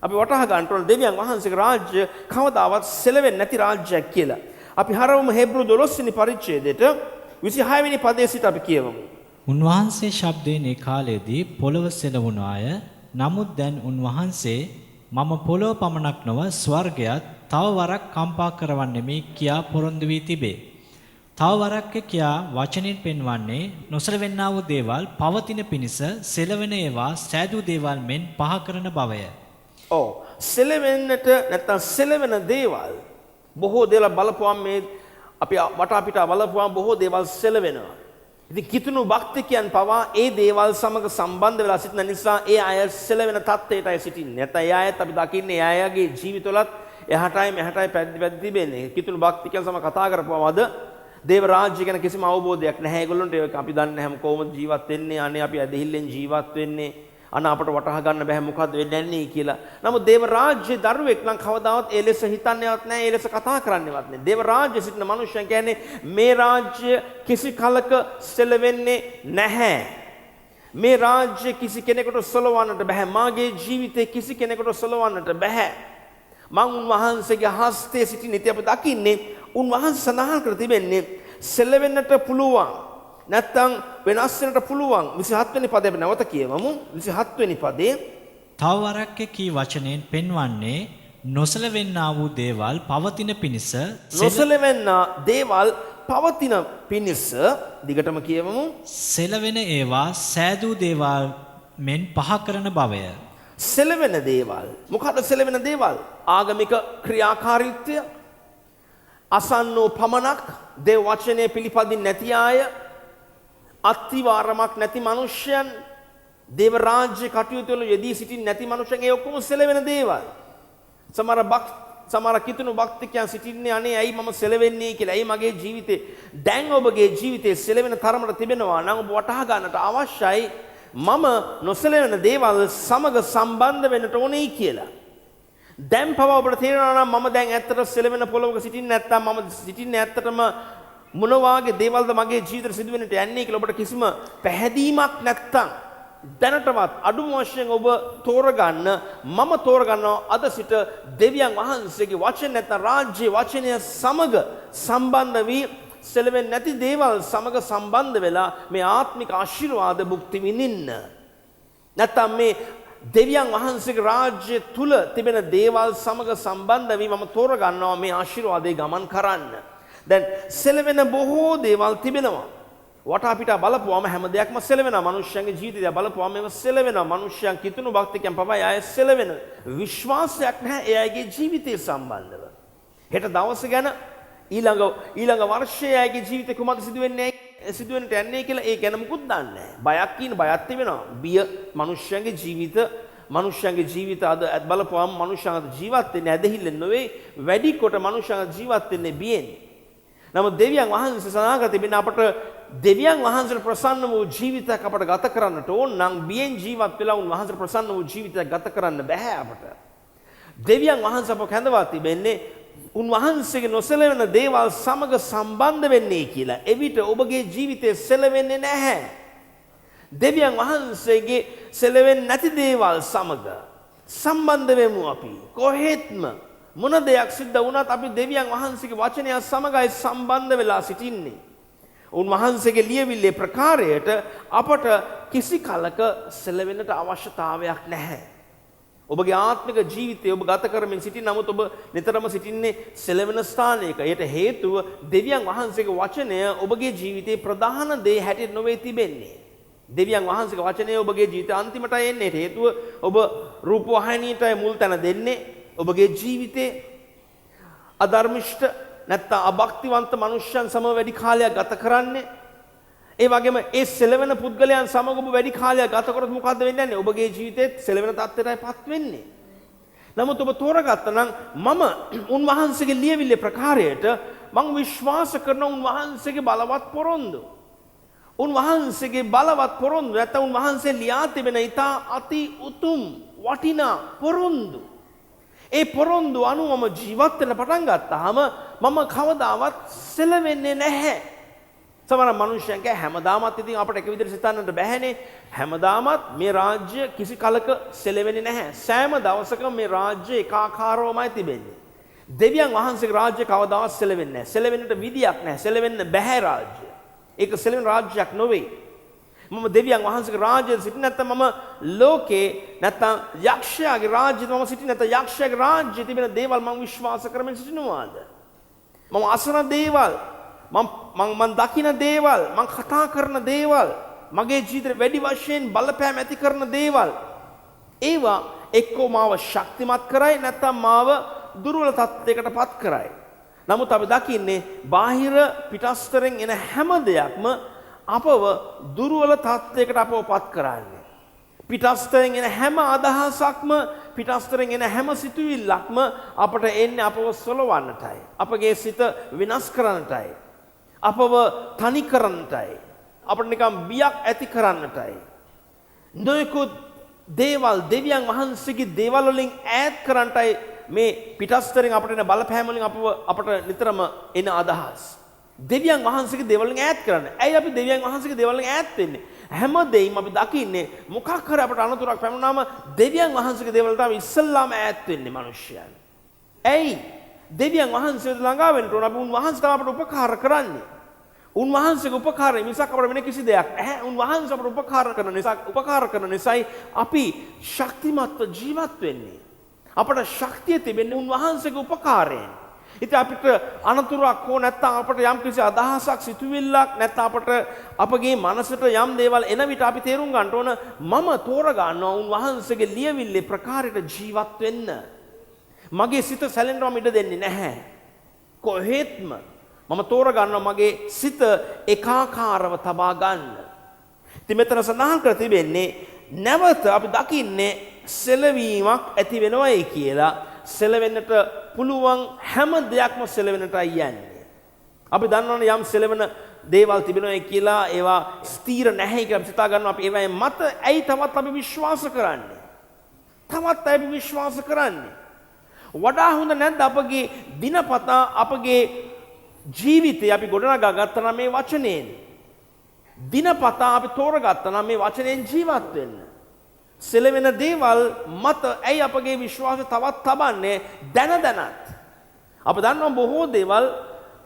අපි වටහා ගන්න ඕන දෙවියන් වහන්සේගේ රාජ්‍ය කවදාවත් සෙලවෙන්නේ නැති රාජ්‍යයක් කියලා. අපි හරවමු හෙබ්රු 12 වෙනි පරිච්ඡේදයට 26 වෙනි පදයේ සිට අපි කියවමු. උන්වහන්සේ ශබ්දයෙන් ඒ කාලයේදී පොළව සෙලවුණු අය. නමුත් දැන් උන්වහන්සේ මම පොළව පමණක් නොව ස්වර්ගයත් තව වරක් කම්පා කරවන්නෙමි කියා පොරොන්දු වී තිබේ. තව වරක් කියා වචනින් පෙන්වන්නේ නොසලවෙන්නා වූ දේවල් පවතින පිණිස සෙලවෙන ඒවා සෑදූ දේවල් මෙන් පහ කරන බවය. ඔව් සෙලවෙන්නට නැත්නම් සෙලවෙන දේවල් බොහෝ දේවල් බලපුවම මේ අපි වටා පිටා බලපුවම බොහෝ දේවල් සෙලවෙනවා. ඉතින් කිතුණු භක්තිකයන් පවා ඒ දේවල් සමග සම්බන්ධ වෙලා සිටින නිසා ඒ අය සෙලවෙන තත්ත්වයටයි සිටින්නේ. නැත්නම් ඒ අයත් අපි දකින්නේ ඒ අයගේ ජීවිතවලත් එහාටයි මෙහාටයි පැද්දි තිබෙන්නේ. කිතුණු භක්තිකයන් සමග කතා කරපුවම අද දේව රාජ්‍ය ගැන කිසිම අවබෝධයක් නැහැ ඒගොල්ලන්ට. ඒක අපි දන්නේ නැහැ කොහොමද ජීවත් වෙන්නේ. අනේ අපි ඇදහිල්ලෙන් ජීවත් වෙන්නේ. අන අපට වටහා ගන්න බෑ මොකද්ද වෙන්නේ කියලා. නමුත් දේව රාජ්‍ය දරුවෙක් නම් කවදාවත් ඒ ලෙස හිතන්නේවත් නැහැ, ඒ ලෙස කතා කරන්නේවත් නැහැ. දේව රාජ්‍ය සිටින මනුෂ්‍යයන් කියන්නේ මේ රාජ්‍ය කිසි කලක සෙලවෙන්නේ නැහැ. මේ රාජ්‍ය කිසි කෙනෙකුට සලවන්නට බෑ. මාගේ ජීවිතේ කිසි කෙනෙකුට සලවන්නට බෑ. මං උන්වහන්සේගේ හස්තයේ සිටින ඉතින් අපි දකින්නේ උන්වහන්සේ සඳහන් කර තිබෙන්නේ සෙලවෙන්නට පුළුවන්. නැත්තම් වෙනස් වෙන්නට පුළුවන්. 27 වෙනි පදේ නැවත කියවමු. 27 වෙනි පදේ තව වරක් කී වචනෙන් පෙන්වන්නේ නොසලවෙන්නා වූ දේවල් පවතින පිණිස නොසලවෙන්නා දේවල් පවතින පිණිස දිගටම කියවමු. සෙලවෙන ඒවා සෑදූ දේවල් මෙන් පහ කරන බවය. සෙලවෙන දේවල් මොකද සෙලවෙන දේවල්? ආගමික ක්‍රියාකාරීත්වය, අසන්නෝ පමණක් දේව වචනේ පිළිපදින්නේ නැති අය, අත්තිවාරමක් නැති මනුෂ්‍යයන්, දේව රාජ්‍ය කටයුතු වල යෙදී සිටින්නේ නැති මනුෂ්‍යයන්, ඒ ඔක්කොම සෙලවෙන දේවල්. සමහර කිතුණු භක්තිකයන් සිටින්නේ අනේ ඇයි මම සෙලවෙන්නේ කියලා. ඇයි මගේ ජීවිතේ දැන් ඔබගේ ජීවිතේ සෙලවෙන තරමට තිබෙනවා නම් ඔබ වටහා ගන්නට අවශ්‍යයි මම නොසෙලවෙන දේවල් සමග සම්බන්ධ වෙන්නට ඕනේ කියලා. දැන් පවා ඔබට තේරෙනවා නම් මම දැන් ඇත්තට සෙලවෙන පොළොවක සිටින්නේ නැත්නම් මම සිටින්නේ ඇත්තටම මොන වාගේ දේවල්ද මගේ ජීවිතේ සිදු වෙන්නට යන්නේ කියලා ඔබට කිසිම පැහැදීමක් නැත්නම් දැනටවත් අඩුම වශයෙන් ඔබ තෝරගන්න මම තෝරගන්නවා අද සිට දෙවියන් වහන්සේගේ වචන නැත්නම් රාජ්‍ය වචනය සමග සම්බන්ධ වී සෙලවෙන්නේ නැති දේවල් සමග සම්බන්ධ වෙලා මේ ආත්මික ආශිර්වාද භුක්ති විඳින්න. නැත්නම් මේ දෙවියන් වහන්සේගේ රාජ්‍ය තුල තිබෙන දේවල් සමග සම්බන්ධ වී මම තෝරගන්නවා මේ ආශිර්වාදේ ගමන් කරන්න. දැන් සෙලවෙන බොහෝ දේවල් තිබෙනවා. වටා පිටා බලපුවම හැම දෙයක්ම සෙලවෙනවා. මනුෂ්‍යයන්ගේ ජීවිතය බලපුවම මේව සෙලවෙනවා. මනුෂ්‍යයන් කිතුණු භක්තිකයන් පවා අය සෙලවෙන විශ්වාසයක් නැහැ ඒ අයගේ ජීවිතය සම්බන්ධව. හෙට දවස ගැන ඊළඟ වර්ෂයේ අයගේ ජීවිතේ කුමක්ද සිදුවෙන්නට යන්නේ කියලා ඒ ගැන මුකුත් දන්නේ නැහැ. බයක් තිබෙනවා. බිය මනුෂ්‍යයන්ගේ ජීවිත අද බලපුවම මනුෂ්‍යයන් ජීවත් වෙන්නේ ඇදහිල්ලෙන් නෙවෙයි වැඩි කොට මනුෂ්‍යයන් ජීවත් වෙන්නේ බියෙන්. නමුත් දෙවියන් වහන්සේ සඳහන් කර තිබෙන අපට දෙවියන් වහන්සේට ප්‍රසන්න වූ ජීවිතයක් අපට ගත කරන්නට ඕන නම් බියෙන් ජීවත් වෙලා උන්වහන්සේට ප්‍රසන්න වූ ජීවිතයක් ගත කරන්න බෑ අපට. දෙවියන් වහන්සේ අප කැඳවා තිබෙන්නේ උන්වහන්සේගේ නොසැලෙන දේවල් සමග සම්බන්ධ වෙන්නේ කියලා. එවිට ඔබගේ ජීවිතය සැලෙන්නේ නැහැ. දෙවියන් වහන්සේගේ සැලෙන්නේ නැති දේවල් සමග සම්බන්ධ වෙමු අපි. කොහෙත්ම මොන දෙයක් සිද්ධ වුණත් අපි දෙවියන් වහන්සේගේ වචනය සමගයි සම්බන්ධ වෙලා සිටින්නේ. උන්වහන්සේගේ ලියවිල්ලේ ප්‍රකාරයට අපට කිසි කලක සැලෙන්නට අවශ්‍යතාවයක් නැහැ. ඔබගේ ආත්මික ජීවිතය ඔබ ගත කරමින් සිටින නමුත් ඔබ නිතරම සිටින්නේ සැලෙන ස්ථානයක. ඒට හේතුව දෙවියන් වහන්සේගේ වචනය ඔබගේ ජීවිතේ ප්‍රධාන දේ හැටියට නොවේ තිබෙන්නේ. දෙවියන් වහන්සේගේ වචනය ඔබගේ ජීවිතේ අන්තිමට එන්නේ. හේතුව ඔබ රූපවාහිනියටයි මුල් තැන දෙන්නේ. ඔබගේ ජීවිතේ අධර්මිෂ්ඨ නැත්නම් අභක්තිවන්ත මනුෂ්‍යයන් සමග වැඩි කාලයක් ගත කරන්නේ. ඒ වගේම ඒ සෙලවෙන පුද්ගලයන් සමග ඔබ වැඩි කාලයක් ගත කරොත් මොකද්ද වෙන්නේ? ඔබගේ ජීවිතේත් සෙලවෙන තත්ත්වයටයිපත් වෙන්නේ. නමුත් ඔබ තෝරගත්තා නම් මම උන්වහන්සේගේ ලියවිල්ලේ ප්‍රකාරයට මම විශ්වාස කරන උන්වහන්සේගේ බලවත් පොරොන්දු. උන්වහන්සේගේ බලවත් පොරොන්දු නැත්නම් උන්වහන්සේ ලියා තිබෙන ඊතා අති උතුම් වටිනා පොරොන්දු. ඒ පොරොන්දු අනුව මම ජීවත් වෙන්න පටන් ගත්තාම මම කවදාවත් සෙලවෙන්නේ නැහැ. සමහර මිනිස්සුන්ගේ හැමදාමත් ඉතින් අපිට එක විදිහට සිතන්නට බැහැනේ. හැමදාමත් මේ රාජ්‍ය කිසි කලක සෙලවෙන්නේ නැහැ. සෑම දවසකම මේ රාජ්‍ය ඒකාකාරවමයි තිබෙන්නේ. දෙවියන් වහන්සේගේ රාජ්‍ය කවදාවත් සෙලවෙන්නේ නැහැ. සෙලවෙන්නට විදියක් නැහැ. සෙලවෙන්න බෑ රාජ්‍ය. ඒක සෙලවෙන රාජ්‍යයක් නොවේ. මම දෙවියන් වහන්සේගේ රාජ්‍යයේ සිටින නැත්නම් මම ලෝකේ නැත්නම් යක්ෂයාගේ රාජ්‍යයේ මම සිටින නැත්නම් යක්ෂයාගේ රාජ්‍යයේ තිබෙන දේවල් මම විශ්වාස කරමින් සිටිනවාද? මම අසන දේවල් මම දකින දේවල් මම කතා කරන දේවල් මගේ ජීවිතේ වැඩි වශයෙන් බලපෑම් ඇති කරන දේවල් ඒවා එක්කෝ මාව ශක්තිමත් කරයි නැත්නම් මාව දුර්වල තත්යකටපත් කරයි. නමුත් අපි දකින්නේ බාහිර පිටස්තරෙන් එන හැම දෙයක්ම අපව දුර්වල තත්යකට අපවපත් කරන්නේ. පිටස්තරෙන් එන හැම අදහසක්ම පිටස්තරෙන් එන හැම සිතුවිල්ලක්ම අපට එන්නේ අපව සොලවන්නටයි. අපගේ සිත විනාශ කරන්නටයි. අපව තනි කරන්නටයි. අපට නිකම් බියක් ඇති කරන්නටයි. නොයෙකුත් දේවල් දෙවියන් වහන්සේගේ දේවල් වලින් ඈත් කරන්නටයි මේ පිටස්තරෙන් අපට එන බලපෑම වලින් අපට නිතරම එන අදහස්. දෙවියන් වහන්සේගේ දේවල් වලින් ඈත් කරන්න. ඇයි අපි දෙවියන් වහන්සේගේ දේවල් වලින් ඈත් වෙන්නේ? හැම දෙයක්ම අපි දකින්නේ මොකක් හරි අපට අනතුරක් පැමුණාම දෙවියන් වහන්සේගේ දේවල් වලට අපි ඉස්සල්ලාම ඈත් වෙන්නේ මිනිස්සයන්. ඇයි? දෙවියන් වහන්සේ ළඟා වෙන්න ඕන අපි උන්වහන්සේ තමයි අපට උපකාර කරන්නේ. උන්වහන්සේගේ උපකාරය මිසක් අපට වෙන කිසි දෙයක් නැහැ. උන්වහන්සේ අපට උපකාර කරන නිසායි අපි ශක්තිමත්ව ජීවත් වෙන්නේ. අපට ශක්තිය තිබෙන්නේ උන්වහන්සේගේ උපකාරයෙන්. ඉතින් අපිට අනතුරක් හෝ නැත්නම් අපට යම් කිසි අදහසක් සිතුවිල්ලක් නැත්නම් අපට අපගේ මනසට යම් දේවල් එන විට අපි තේරුම් ගන්න ඕන මම තෝරගන්නවා උන්වහන්සේගේ ලියවිල්ලේ ප්‍රකාරයට ජීවත් වෙන්න. මගේ සිත සැලෙන්නම ඉඩ දෙන්නේ නැහැ. කොහෙත්ම මම තෝරගන්නවා මගේ සිත ඒකාකාරව තබා ගන්න. ඉතින් මෙතන සඳහන් කර තිබෙන්නේ නැවත අපි දකින්නේ සෙලවීමක් ඇති වෙනවයි කියලා. සෙලවෙන්නට පුළුවන් හැම දෙයක්ම සෙලවෙන්නටයි යන්නේ. අපි දන්නවනේ යම් සෙලවෙන දේවල් තිබෙනවා කියලා ඒවා ස්ථිර නැහැ කියලා හිතා ගන්නවා. අපි ඒවායින් මත ඇයි තවත් අපි විශ්වාස කරන්නේ? තවත් අපි විශ්වාස කරන්නේ. වඩා හොඳ නැද්ද අපගේ දිනපතා අපගේ ජීවිතය අපි ගොඩනගා ගත්තා නම් මේ වචනයෙන්. දිනපතා අපි තෝරගත්තා නම් මේ වචනයෙන් ජීවත් වෙන්න. සෙලවෙන දේවල් මත ඇයි අපගේ විශ්වාසය තවත් තබන්නේ දැනත්. අප දන්නවා බොහෝ දේවල්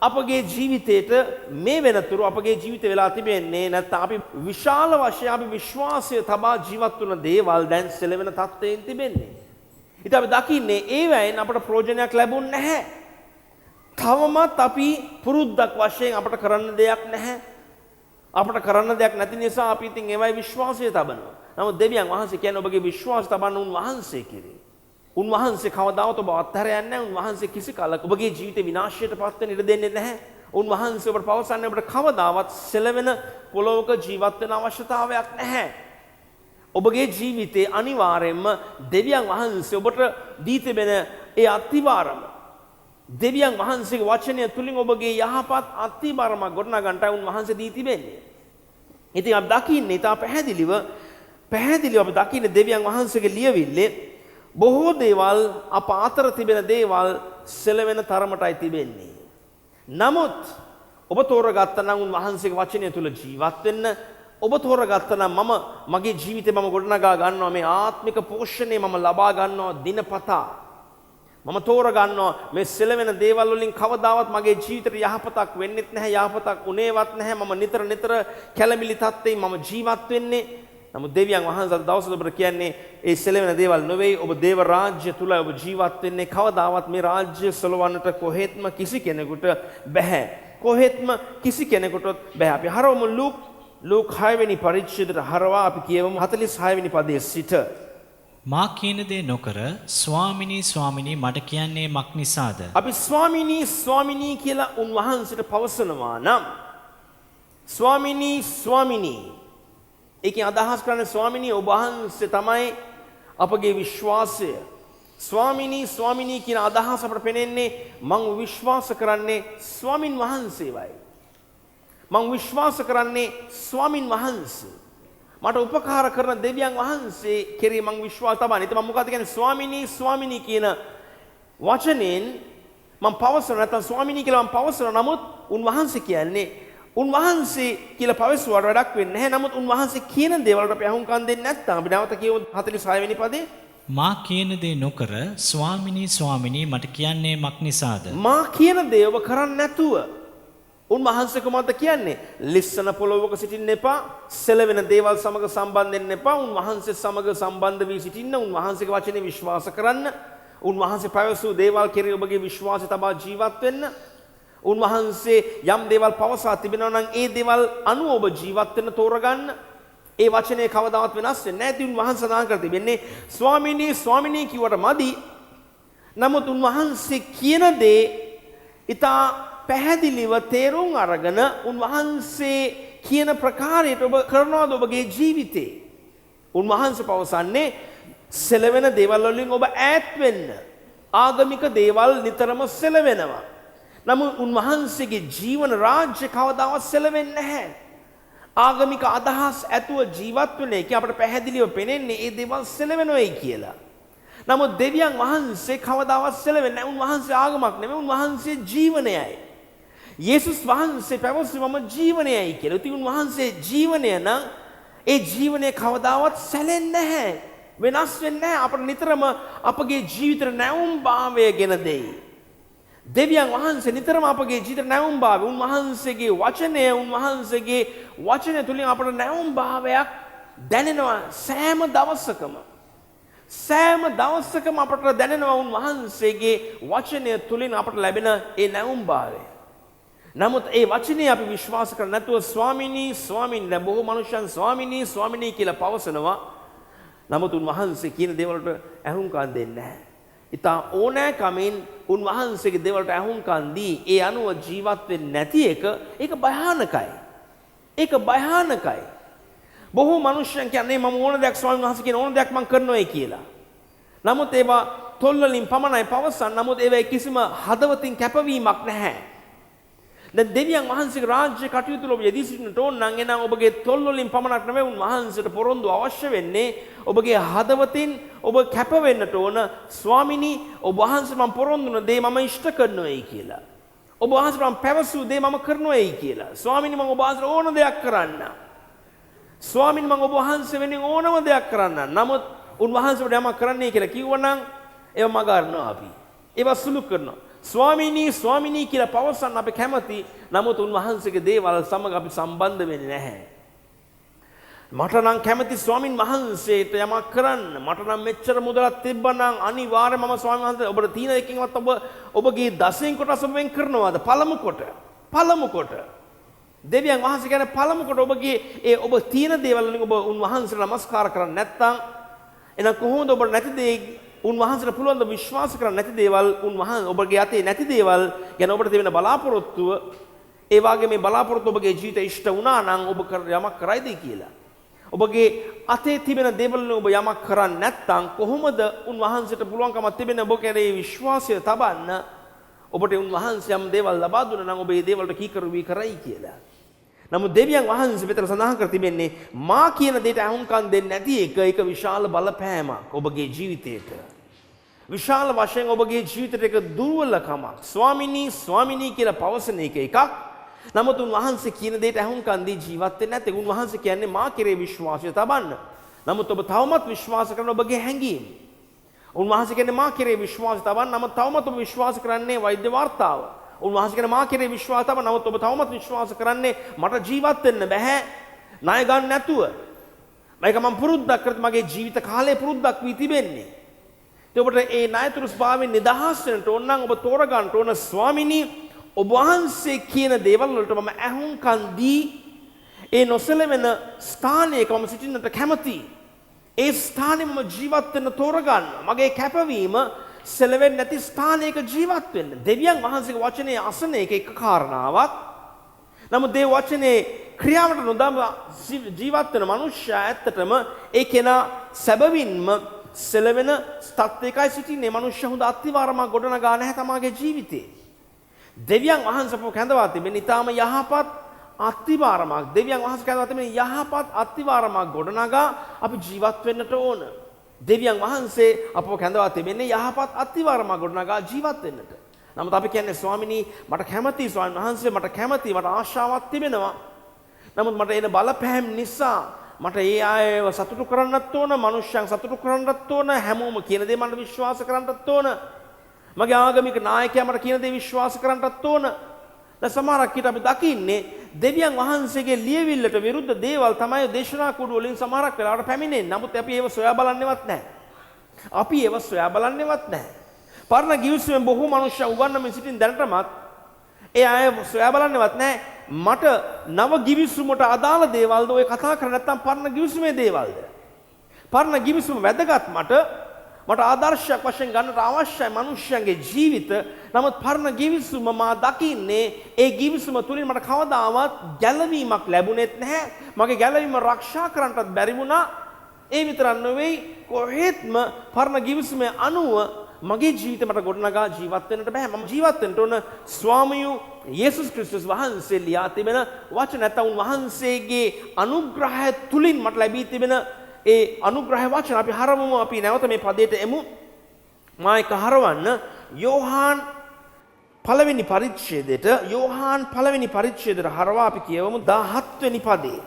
අපගේ ජීවිතේට මේ වෙනතුරු අපගේ ජීවිතේ වෙලා තිබෙන්නේ නැත්නම් අපි විශාල වශයෙන් අපි විශ්වාසය තබා ජීවත් වුණ දේවල් දැන් සෙලවෙන තත්ත්වයෙන් තිබෙන්නේ. ඉතින් අපි දකින්නේ ඒවයින් අපට ප්‍රයෝජනයක් ලැබුණ නැහැ. තවමත් අපි පුරුද්දක් වශයෙන් අපට කරන්න දෙයක් නැහැ. අපට කරන්න දෙයක් නැති නිසා අපි ඉතින් ඒවයි විශ්වාසය තබනවා. නමුත් දෙවියන් වහන්සේ කියන්නේ ඔබගේ විශ්වාසය තබන්න උන්වහන්සේ කෙරේ. උන්වහන්සේ කවදාවත් ඔබ අත්හැර යන්නේ නැහැ. උන්වහන්සේ කිසි කලක ඔබගේ ජීවිතේ විනාශයට පත් වෙන්න ඉඩ දෙන්නේ නැහැ. උන්වහන්සේ ඔබට පවසන්නේ ඔබට කවදාවත් සෙලවෙන පොළොවක ජීවත් වෙන අවශ්‍යතාවයක් නැහැ. ඔබගේ ජීවිතේ අනිවාර්යයෙන්ම දෙවියන් වහන්සේ ඔබට දී තිබෙන ඒ අතිවාරම දෙවියන් වහන්සේගේ වචනය තුලින් ඔබගේ යහපත් අත්තිබරම ගොඩනගන්නට උන්වහන්සේ දී තිබෙන්නේ. ඉතින් අපි දකින්නේ ඉතා පැහැදිලිව අපි දකින්නේ දෙවියන් වහන්සේගේ ලියවිල්ලේ බොහෝ දේවල් අප අතර තිබෙන දේවල් සෙලවෙන තරමටයි තිබෙන්නේ. නමුත් ඔබ තෝරගත්තා නම් උන්වහන්සේගේ වචනය තුල ජීවත් වෙන්න, ඔබ තෝරගත්තා නම් මගේ ජීවිතේ මම ගොඩනගා ගන්නවා මේ ආත්මික පෝෂණය මම ලබා ගන්නවා දිනපතා. මම තෝරගන්නවා මේ සෙලවෙන දේවල් වලින් කවදාවත් මගේ ජීවිතේ යහපතක් වෙන්නෙත් නැහැ, යහපතක් උනේවත් නැහැ. මම නිතර කැළමිලි තත්ත්වයෙන් මම ජීවත් වෙන්නේ. නමුත් දෙවියන් වහන්සේ දවසට ඔබට කියන්නේ ඒ සෙලවෙන දේවල් නෙවෙයි. ඔබ දේව රාජ්‍ය තුල ඔබ ජීවත් වෙන්නේ. කවදාවත් මේ රාජ්‍ය සලවන්නට කොහෙත්ම කිසි කෙනෙකුට බෑ. කොහෙත්ම කිසි කෙනෙකුටත් බෑ. අපි හරවමු ලූක් 6 වෙනි පරිච්ඡේදයට හරවා අපි කියවමු 46 වෙනි පදයේ සිට. මා කියන දේ නොකර ස්වාමිනී ස්වාමිනී මට කියන්නේ මක් නිසාද? අපි ස්වාමිනී කියලා උන්වහන්සේට පවසනවා නම් ස්වාමිනී ඒකෙන් අදහස් කරන්නේ ස්වාමිනී ඔබ වහන්සේ තමයි අපගේ විශ්වාසය. ස්වාමිනී කියන අදහස අපට පෙනෙන්නේ මම විශ්වාස කරන්නේ ස්වාමින් වහන්සේවයි. මම විශ්වාස කරන්නේ ස්වාමින් වහන්සේ. මට උපකාර කරන දෙවියන් වහන්සේ කෙරෙහි මම විශ්වාස තබන්නේ. ඉතින් මම මොකද කියන්නේ ස්වාමිනී කියන වචනෙන් මම පවසන නැත්නම් ස්වාමිනී කියලා මම පවසන නමුත් උන්වහන්සේ කියන්නේ උන්වහන්සේ කියලා පවසුවාට වැඩක් වෙන්නේ නැහැ. නමුත් උන්වහන්සේ කියන දේවල්ට අපි අහුම්කම් දෙන්නේ නැත්නම් අපි නැවත කියමු 46 වෙනි පදේ. මා කියන දේ නොකර ස්වාමිනී මට කියන්නේ මක් නිසාද? මා කියන දේ ඔබ කරන්නේ නැතුව උන්වහන්සේ කොහොමද කියන්නේ? ලිස්සන පොළොවක සිටින්න එපා, සෙලවෙන දේවල් සමග සම්බන්ධ වෙන්න එපා. උන්වහන්සේ සමග සම්බන්ධ වී සිටින්න, උන්වහන්සේගේ වචනේ විශ්වාස කරන්න, උන්වහන්සේ පැවසූ දේවල් කෙරෙහි ඔබගේ විශ්වාසය තබා ජීවත් වෙන්න. උන්වහන්සේ යම් දේවල් පවසා තිබෙනවා නම් ඒ දේවල් අනුව ඔබ ජීවත් වෙන්න තෝරගන්න. ඒ වචනේ කවදාවත් වෙනස් වෙන්නේ නැහැ. ඉතින් උන්වහන්සේ සඳහන් කර තිබෙන්නේ ස්වාමිනී කිව්වට මදි. නමුත් උන්වහන්සේ කියන දේ ඉතා පැහැදිලිව තේරුම් අරගෙන උන්වහන්සේ කියන ප්‍රකාරයට ඔබ කරනවාද ඔබගේ ජීවිතේ? උන්වහන්සේ පවසන්නේ සෙලවෙන දේවල් වලින් ඔබ ඈත් වෙන්න. ආගමික දේවල් නිතරම සෙලවෙනවා. නමුත් උන්වහන්සේගේ ජීවන රාජ්‍ය කවදාවත් සෙලවෙන්නේ නැහැ. ආගමික අදහස් ඇතුව ජීවත් වෙන එක අපිට පැහැදිලිව පෙනෙන්නේ ඒ දේවල් සෙලවෙනවයි කියලා. නමුත් දෙවියන් වහන්සේ කවදාවත් සෙලවෙන්නේ නැහැ. උන්වහන්සේ ආගමක් නෙමෙයි, උන්වහන්සේ ජීවනයයි. යේසුස් වහන්සේ පැවසුවම ජීවනයයි කියලා. ඉතින් උන්වහන්සේ ජීවනය නම් ඒ ජීවනය කවදාවත් සැලෙන්නේ නැහැ. වෙනස් වෙන්නේ නැහැ. අපිට නිතරම අපගේ ජීවිතේ නැවුම් භාවය ගෙන දෙයි. දෙවියන් වහන්සේ නිතරම අපගේ ජීවිතේ නැවුම් භාවය උන්වහන්සේගේ වචනය තුලින් අපට නැවුම් භාවයක් දැනෙනවා සෑම දවසකම අපට දැනෙනවා උන්වහන්සේගේ වචනය තුලින් අපට ලැබෙන ඒ නැවුම් භාවය. නමුත් ඒ වචනේ අපි විශ්වාස කරන්නේ නැතුව ස්වාමිනී දැන් බොහෝ මනුෂ්‍යයන් ස්වාමිනී කියලා පවසනවා. නමුත් උන්වහන්සේ කියන දේවල්ට ඇහුම්කන් දෙන්නේ නැහැ. ඉතා ඕනෑකමින් උන්වහන්සේගේ දේවල්ට ඇහුම්කන් දී ඒ අනුව ජීවත් වෙන්නේ නැති එක ඒක භයානකයි. බොහෝ මනුෂ්‍යයන් කියන්නේ මම ඕන දෙයක් ස්වාමීන් වහන්සේ කියන ඕන දෙයක් මම කරනවායි කියලා. නමුත් ඒවා තොල් වලින් පමණයි පවසන්. නමුත් ඒවා කිසිම හදවතින් කැපවීමක් නැහැ. දැන් දෙවියන් වහන්සේගේ රාජ්‍ය කටයුතු වල ඔබ යෙදී සිටින්නට ඕන නම් එනම් ඔබගේ තොල් වලින් පමණක් නෙවෙයි උන්වහන්සේට පොරොන්දු අවශ්‍ය වෙන්නේ ඔබගේ හදවතින් ඔබ කැප වෙන්නට ඕන. ස්වාමිනී ඔබ වහන්සේ මම පොරොන්දු වුණ දේ මම ඉෂ්ට කරනවායි කියලා. ඔබ වහන්සේ මම පැවසූ දේ මම කරනවායි කියලා. ස්වාමිනී මම ඔබ වහන්සේට ඕන දෙයක් කරන්න. ස්වාමිනී මම ඔබ වහන්සේ වෙනුවෙන් ඕනම දෙයක් කරන්න. නමුත් උන්වහන්සේට යමක් කරන්නයි කියලා කිව්වනම් ඒව මග අරනවා අපි. ඒව සුළු කරනවා. ස්වාමිනී කියලා පවසන්න අපි කැමති. නමුත් උන්වහන්සේගේ දේවල් සමග අපි සම්බන්ධ වෙන්නේ නැහැ. මට නම් කැමති ස්වාමින් වහන්සේට යමක් කරන්න. මට නම් මෙච්චර මුදලක් තිබ්බනම් අනිවාර්යයෙන්ම මම ස්වාමීන් වහන්සේ ඔබට තියෙන එකකින්වත් ඔබගේ දසෙන් කොටස වෙන් කරනවාද? පළමු කොට. දෙවියන් වහන්සේ කියන්නේ පළමු කොට ඔබගේ ඒ ඔබ තියෙන දේවල් වලින් ඔබ උන්වහන්සේට නමස්කාර කරන්නේ නැත්නම් එහෙනම් කොහොමද ඔබට නැති දේ උන්වහන්සේට පුළුවන් ද විශ්වාස කරන්න නැති දේවල් ඔබගේ අතේ නැති දේවල් ගැන ඔබට තිබෙන බලාපොරොත්තුව ඒ වගේ මේ බලාපොරොත්තු ඔබගේ ජීවිතේ ඉෂ්ට වුණා නම් ඔබ යමක් කරයිද කියලා. ඔබගේ අතේ තිබෙන දේවල් වලින් ඔබ යමක් කරන්නේ නැත්නම් කොහොමද උන්වහන්සේට පුළුවන්කමක් තිබෙන ඔබ කෙරේ විශ්වාසය තබන්න ඔබට උන්වහන්සේ යම් දේවල් ලබා දුන්නා නම් ඔබ ඒ දේවල්ට කීකරු වී කරයි කියලා. නමුත් දෙවියන් වහන්සේ මෙතන සඳහන් කර තිබෙන්නේ මා කියන දෙයට අහුම්කම් දෙන්නේ නැති එක විශාල බලපෑමක් ඔබගේ ජීවිතයට. විශාල වශයෙන් ඔබගේ ජීවිතයට එක දුර්වලකමක්. ස්වාමිනී කියලා පවසන එකක්. නමුත් උන්වහන්සේ කියන දෙයට අහුම්කම් දී ජීවත් වෙන්නේ නැත්නම් උන්වහන්සේ කියන්නේ මා කෙරේ විශ්වාසය තබන්න. නමුත් ඔබ තවමත් විශ්වාස කරන ඔබගේ හැඟීම්. උන්වහන්සේ කියන්නේ මා කෙරේ විශ්වාසය තබන්න. නමුත් තවමත් ඔබ විශ්වාස කරන්නේ වෛද්‍ය වාර්තාව. උන්වහන්සේ කියන්නේ මා කෙරේ විශ්වාස තබන්න. නමුත් ඔබ තවමත් විශ්වාස කරන්නේ මට ජීවත් වෙන්න බෑ ණය ගන්න නැතුව. මේක මම පුරුද්දක් කරත් මගේ ජීවිත කාලේ පුරුද්දක් වී තිබෙන්නේ. ඒ ඔබට ඒ ණයතුරු ස්වභාවයෙන් නිදහස් වෙන්නට ඕන නම් ඔබ තෝරගන්න ඕන ස්වාමිනී ඔබ වහන්සේ කියන දේවල් වලට මම අහුම්කම් දී ඒ නොසැලෙන ස්ථානයක මම සිටින්නට කැමතියි. ඒ ස්ථානෙ මම ජීවත් වෙන්න තෝරගන්න. මගේ කැපවීම සැලෙන්නේ නැති ස්ථානයක ජීවත් වෙන්න. දෙවියන් වහන්සේගේ වචනේ අසන එක කාරණාවක්. නමුත් ඒ වචනේ ක්‍රියාවට නොදම ජීවත් වෙන මනුෂ්‍යයා ඇත්තටම ඒ කෙනා සැබවින්ම සැලෙන තත්ත්වයකයි සිටින්නේ. මනුෂ්‍ය හොඳ අත්විවරමක් ගොඩනගා නැහැ තමාගේ ජීවිතේ. දෙවියන් වහන්සේ අපව කැඳවා තිබෙන ඊටාම යහපත් අත්විවරමක්. දෙවියන් වහන්සේ කැඳවා තිබෙන යහපත් අත්විවරමක් ගොඩනගා අපි ජීවත් වෙන්නට ඕන. දෙවියන් වහන්සේ අපව කැඳවා තිබෙන්නේ යහපත් අත්විවරමක් ගොඩනගා ජීවත් වෙන්නට. නමුත් අපි කියන්නේ ස්වාමිනී මට කැමතියි ස්වාමීන් වහන්සේ මට කැමතියි මට ආශාවක් තිබෙනවා. නමුත් මට එන බලපෑම් නිසා මට ඒ අයව සතුටු කරන්නත් ඕන, මිනිස්යන් සතුටු කරන්නත් ඕන, හැමෝම කියන දේ මට විශ්වාස කරන්නත් ඕන. මගේ ආගමික නායකයා මට කියන දේ විශ්වාස කරන්නත් ඕන. දැන් සමහරක් විට අපි දකින්නේ දෙවියන් වහන්සේගේ ලියවිල්ලට විරුද්ධ දේවල් තමයි දේශනා කුඩු වලින් සමහරක් වෙලාවට පැමිණෙන්නේ. නමුත් අපි ඒව සොයා බලන්නේවත් නැහැ. පරණ ගිවිසුමෙන් බොහෝ මනුෂ්‍ය උගන්වමින් සිටින දැනටමත් ඒ අය සොයා බලන්නේවත් නැහැ. මට නව ගිවිසුමට අදාළ දේවල්ද ඔය කතා කරන්නේ නැත්නම් පරණ ගිවිසුමේ දේවල්ද? පරණ ගිවිසුම වැදගත් මට ආදර්ශයක් වශයෙන් ගන්නට අවශ්‍යයි මනුෂ්‍යයන්ගේ ජීවිත. නමුත් පරණ ගිවිසුම මා දකින්නේ ඒ ගිවිසුම තුලින් මට කවදාවත් ගැලවීමක් ලැබුණෙත් නැහැ. මගේ ගැලවීම ආරක්ෂා කරන්නටත් බැරි වුණා. ඒ විතරක් නෙවෙයි කොහෙත්ම පරණ ගිවිසුමේ අනුව මගේ ජීවිතය මට ගොඩනගා ජීවත් වෙන්නට බෑ. මම ජීවත් වෙන්න ඕන ස්වාමියෝ යේසුස් ක්‍රිස්තුස් වහන්සේ ලියා තිබෙන වචන නැත්නම් උන්වහන්සේගේ අනුග්‍රහය තුලින් මට ලැබී තිබෙන ඒ අනුග්‍රහ වචන අපි හරවමු. අපි නැවත මේ පදයට එමු. මා එක හරවන්න යෝහාන් පළවෙනි පරිච්ඡේදයට හරවා අපි කියවමු 17 වෙනි පදේ.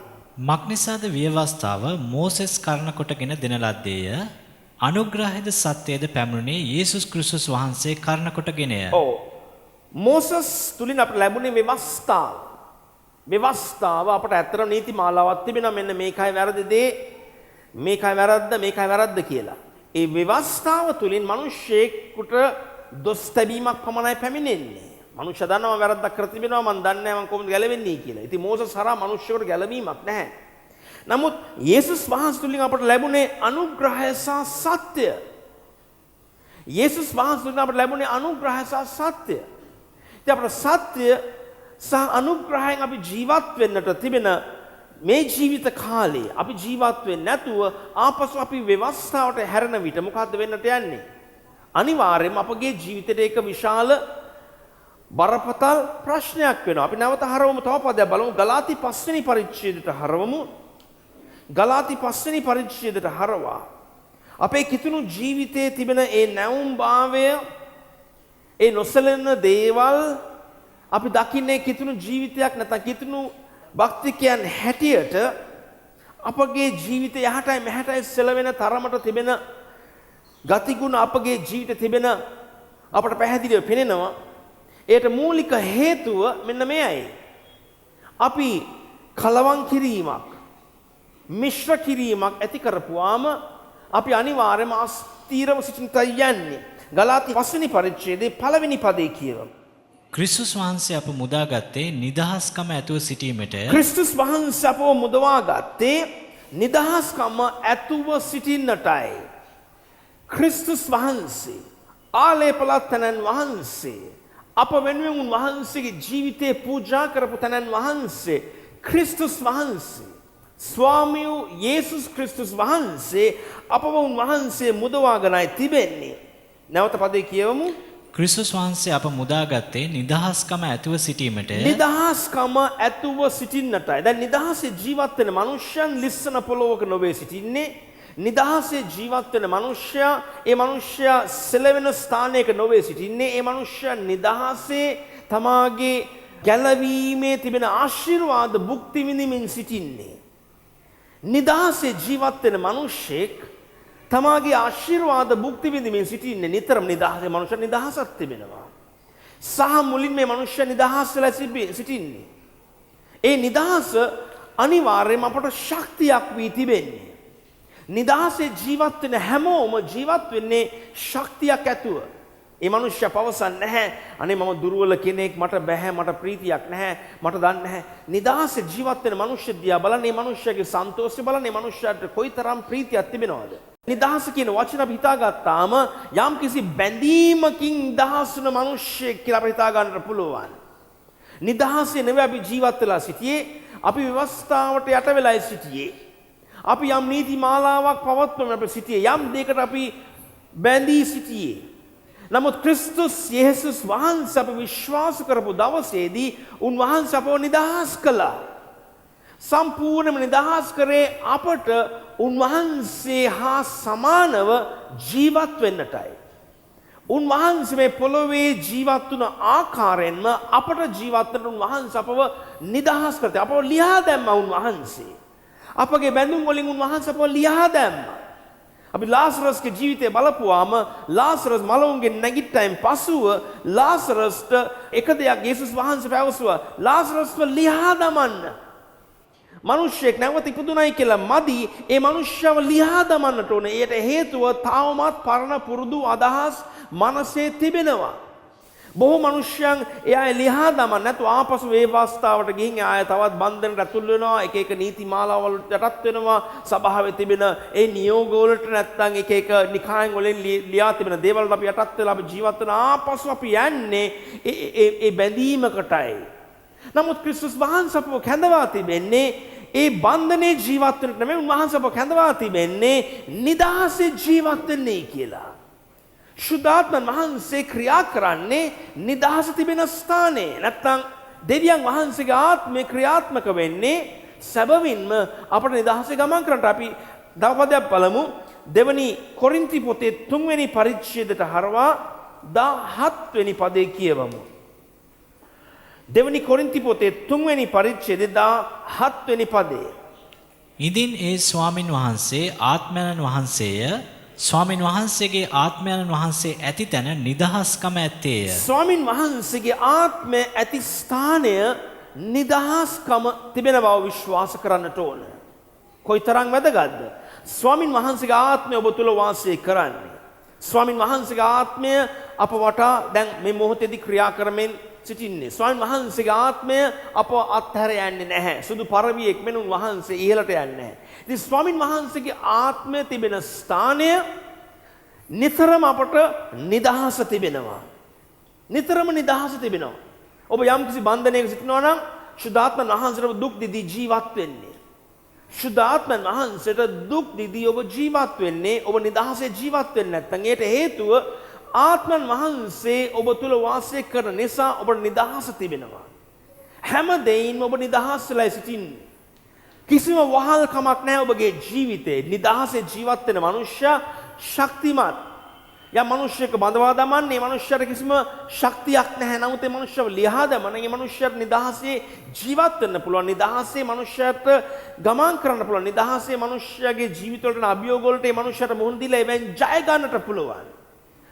මක්නිසාද ව්‍යවස්ථාව මෝසෙස් කරන කොටගෙන දෙන ලද්දේය. අනුග්‍රහයද සත්‍යයද පැමුණේ යේසුස් ක්‍රිස්තුස් වහන්සේ කරන කොටගෙනය. මෝසස් තුලින් අපට ලැබුණේ ව්‍යවස්ථාව. ව්‍යවස්ථාව අපට ඇත්තටම නීති මාලාවක් තිබෙනවා. මෙන්න මේකයි වැරදි දේ, මේකයි වැරද්ද කියලා. ඒ ව්‍යවස්ථාව තුලින් මිනිස්සෙකුට දොස් තැබීමක් පමණයි පැමිණෙන්නේ. මිනිස්සු දන්නවා වැරද්දක් කර තිබෙනවා, මම දන්නේ නැහැ මම කොහොමද ගැලවෙන්නේ කියලා. ඉතින් මෝසස් හරහා මිනිස්සුන්ට ගැලවීමක් නැහැ. නමුත් යේසුස් වහන්සේ තුලින් අපට ලැබුණේ අනුග්‍රහය සහ සත්‍ය. යේසුස් වහන්සේ තුලින් අපට ලැබුණේ අනුග්‍රහය සහ සත්‍ය. ඉතින් අපට සත්‍ය සහ අනුග්‍රහයෙන් අපි ජීවත් වෙන්නට තිබෙන මේ ජීවිත කාලේ අපි ජීවත් වෙන්නේ නැතුව ආපසු අපි ව්‍යවස්ථාවට හැරෙන විට මොකද්ද වෙන්නට යන්නේ? අනිවාර්යයෙන්ම අපගේ ජීවිතේට ඒක විශාල බරපතල ප්‍රශ්නයක් වෙනවා. අපි නැවත හරවමු තව පදයක් බලමු. ගලාති 5 වෙනි පරිච්ඡේදයට හරවමු. ගලාති 5 වෙනි පරිච්ඡේදයට හරවා අපේ කිතුණු ජීවිතයේ තිබෙන ඒ නැවුම්භාවය, ඒ නොසැලෙන දේවල් අපි දකින්නේ කිතුණු ජීවිතයක් නැත්නම් කිතුණු භක්තිකයන් හැටියට අපගේ ජීවිතය යහටයි මෙහාටයි සෙලවෙන තරමට තිබෙන ගතිගුණ අපගේ ජීවිතේ තිබෙන අපට පැහැදිලිව පෙනෙනවා. ඒට මූලික හේතුව මෙන්න මෙයයි. අපි කලවම් කිරීමක්, මිශ්‍ර කිරීමක් ඇති කරපුවාම අපි අනිවාර්යයෙන්ම අස්තීරව සිටින්නට යන්නේ. ගලාති 5 වෙනි පරිච්ඡේදයේ 1 වෙනි පදේ කියනවා. ක්‍රිස්තුස් වහන්සේ අප මුදාගත්තේ නිදහස්කම ඇතුව සිටීමට. ක්‍රිස්තුස් වහන්සේ අපව මුදවාගත්තේ නිදහස්කම ඇතුව සිටින්නටයි. ක්‍රිස්තුස් වහන්සේ ආලේපලත් තනන් වහන්සේ අප වෙනුවෙන් උන්වහන්සේගේ ජීවිතේ පූජා කරපු තනන් වහන්සේ ක්‍රිස්තුස් වහන්සේ ස්වාමියෝ යේසුස් ක්‍රිස්තුස් වහන්සේ අපව උන්වහන්සේ මුදවාගෙනයි තිබෙන්නේ. නැවත පදේ කියවමු. ක්‍රිස්තුස් වහන්සේ අප මුදාගත්තේ නිදහස්කම ඇතුව සිටීමට නිදහස්කම ඇතුව සිටින්නටයි. දැන් නිදහසේ ජීවත් වෙන මනුෂ්‍යයන් ලිස්සන පොළොවක නොවේ සිටින්නේ. නිදහසේ ජීවත් වෙන මනුෂ්‍යයා ඒ මනුෂ්‍යයා සෙලවෙන ස්ථානයක නොවේ සිටින්නේ. ඒ මනුෂ්‍යයා නිදහසේ තමාගේ ගැලවීමේ තිබෙන ආශිර්වාද භුක්ති විඳිමින් සිටින්නේ. නිදහසේ ජීවත් වෙන මිනිසෙක් තමාගේ ආශිර්වාද භුක්ති විඳිමින් සිටින්නේ. නිතරම නිදහසේ මනුෂ්‍ය නිදහසක් තිබෙනවා. සහ මුලින් මේ මනුෂ්‍ය නිදහස් වෙලා සිටින්නේ. ඒ නිදහස අනිවාර්යයෙන්ම අපට ශක්තියක් වී තිබෙන්නේ. නිදහසේ ජීවත් වෙන හැමෝම ජීවත් වෙන්නේ ශක්තියක් ඇතුව. ඒ මනුෂ්‍ය පවසන්නේ නැහැ අනේ මම දුර්වල කෙනෙක් මට බෑ මට ප්‍රීතියක් නැහැ මට දන්නේ නැහැ. නිදහසේ ජීවත් වෙන මනුෂ්‍ය දිහා බලන්න මේ මනුෂ්‍යගේ සන්තෝෂය බලන්න මේ මනුෂ්‍යයාට කොයිතරම් ප්‍රීතියක් තිබෙනවද? නිදහස කියන වචන අපි හිතාගත්තාම යම් කිසි බැඳීමකින් නිදහස් වෙන මනුෂ්‍යෙක් කියලා අපිට හිතා ගන්නට පුළුවන්. නිදහසේ නෙවෙයි අපි ජීවත් වෙලා සිටියේ අපි ව්‍යවස්ථාවට යට වෙලා සිටියේ. අපි යම් නීති මාලාවක් පවත්වමින් අපි සිටියේ යම් දෙයකට අපි බැඳී සිටියේ. නමුත් ක්‍රිස්තුස් යේසුස් වහන්සේ අප විශ්වාස කරපු දවසේදී උන්වහන්සේ අපව නිදහස් කළා. සම්පූර්ණයෙන්ම නිදහස් කරේ අපට උන්වහන්සේ හා සමානව ජීවත් වෙන්නටයි. උන්වහන්සේ මේ පොළොවේ ජීවත් වුණ ආකාරයෙන්ම අපට ජීවත් වෙන්න උන්වහන්සේ අපව නිදහස් කරතේ. අපව ලියා දැම්මා උන්වහන්සේ. අපගේ බැඳුම් වලින් උන්වහන්සේ අපව ලියා දැම්මා. අපි ලාසරස්ගේ ජීවිතය බලපුවාම ලාසරස් මලවුන්ගෙන් නැගිට්ටයින් පසුව ලාසරස්ට එක දෙයක් යේසුස් වහන්සේ පැවසුවා. ලාසරස්ව ලියා දමන්න. මිනිස්සෙක් නැවත ඉපදුණයි කියලා මදි ඒ මිනිස්සව ලියා දමන්නට ඕනේ. ඒට හේතුව තාවමත් පරණ පුරුදු අදහස් මනසේ තිබෙනවා. බොහෝ මිනිස්යන් එයා ලියා දමන්න නැතුව ආපසු ඒ අවස්ථාවට ගිහින් ආය තවත් බන්ධනට ඇතුල් වෙනවා. එක එක නීති මාලාවල් යටත් වෙනවා. සභාවේ තිබෙන ඒ නියෝග වලට නැත්තම් එක එක නිකායන් වලින් ලියා තිබෙන දේවල් අපි යටත් වෙලා අපි ජීවත් වෙන ආපසු අපි යන්නේ ඒ බැඳීමකටයි. නමුත් ක්‍රිස්තුස් වහන්සේ අපව කැඳවා තිබෙන්නේ ඒ බන්ධනේ ජීවත් වෙන්නට නෙමෙයි. උන්වහන්සේ අපව කැඳවා තිබෙන්නේ නිදහසේ ජීවත් වෙන්නේ කියලා. ශුද්ධාත්මන් වහන්සේ ක්‍රියා කරන්නේ නිදහස තිබෙන ස්ථානයේ. නැත්තම් දෙවියන් වහන්සේගේ ආත්මය ක්‍රියාත්මක වෙන්නේ සැබවින්ම අපට නිදහසේ ගමන් කරන්නට. අපි තව පදයක් බලමු. දෙවනි කොරින්ති පොතේ 3 වෙනි පරිච්ඡේදයට හරවා 17 වෙනි පදේ කියවමු. දෙවනි කොරින්ති පොතේ 3 වෙනි පරිච්ඡේදයේ 17 වෙනි පදේ. ඉදින් ඒ ස්වාමින් වහන්සේ ආත්මයන් වහන්සේය. ස්වාමින් වහන්සේගේ ආත්මයන් වහන්සේ ඇති තැන නිදහස්කම ඇත්තේය. ස්වාමින් වහන්සේගේ ආත්මය ඇති ස්ථානය නිදහස්කම තිබෙන බව විශ්වාස කරන්නට ඕන. කොයිතරම් වැදගත්ද? ස්වාමින් වහන්සේගේ ආත්මය ඔබ තුල වාසය කරන්නේ. ස්වාමින් වහන්සේගේ ආත්මය අප වටා දැන් මේ මොහොතේදී ක්‍රියා කරමින් සිටින්නේ. ස්වාමීන් වහන්සේගේ ආත්මය අප අත්හැර යන්නේ නැහැ. සුදු පරවියෙක් මෙන් උන්වහන්සේ ඉහළට යන්නේ නැහැ. ඉතින් ස්වාමීන් වහන්සේගේ ආත්මය තිබෙන ස්ථානය නිතරම අපට නිදහස තිබෙනවා. නිතරම නිදහස තිබෙනවා. ඔබ යම්කිසි බන්ධනයක සිටිනවා නම් ශුද්ධාත්මන් වහන්සේට දුක් දිදී ජීවත් වෙන්නේ. ශුද්ධාත්මන් වහන්සේට දුක් දිදී ඔබ ජීවත් වෙන්නේ ඔබ නිදහසේ ජීවත් වෙන්නේ නැත්නම් ඒට හේතුව ආත්මන් වහන්සේ ඔබ තුල වාසය කරන නිසා ඔබට නිදහස තිබෙනවා. හැම දෙයින්ම ඔබ නිදහස් වෙලා සිටින්නේ. කිසිම වහල්කමක් නැහැ ඔබගේ ජීවිතේ. නිදහසේ ජීවත් වෙන මනුෂ්‍යයා ශක්තිමත්. යම් මනුෂ්‍යයෙක් බඳවා දමන්නේ මේ මනුෂ්‍යයාට කිසිම ශක්තියක් නැහැ. නමුත් මේ මනුෂ්‍යව ලියා දමන මේ මනුෂ්‍යයාට නිදහසේ ජීවත් වෙන්න පුළුවන්. නිදහසේ මනුෂ්‍යයාට ගමන් කරන්න පුළුවන්. නිදහසේ මනුෂ්‍යයාගේ ජීවිතවලට අභියෝග වලට මේ මනුෂ්‍යයාට මුහුණ දීලා එවෙන් ජය ගන්නට පුළුවන්.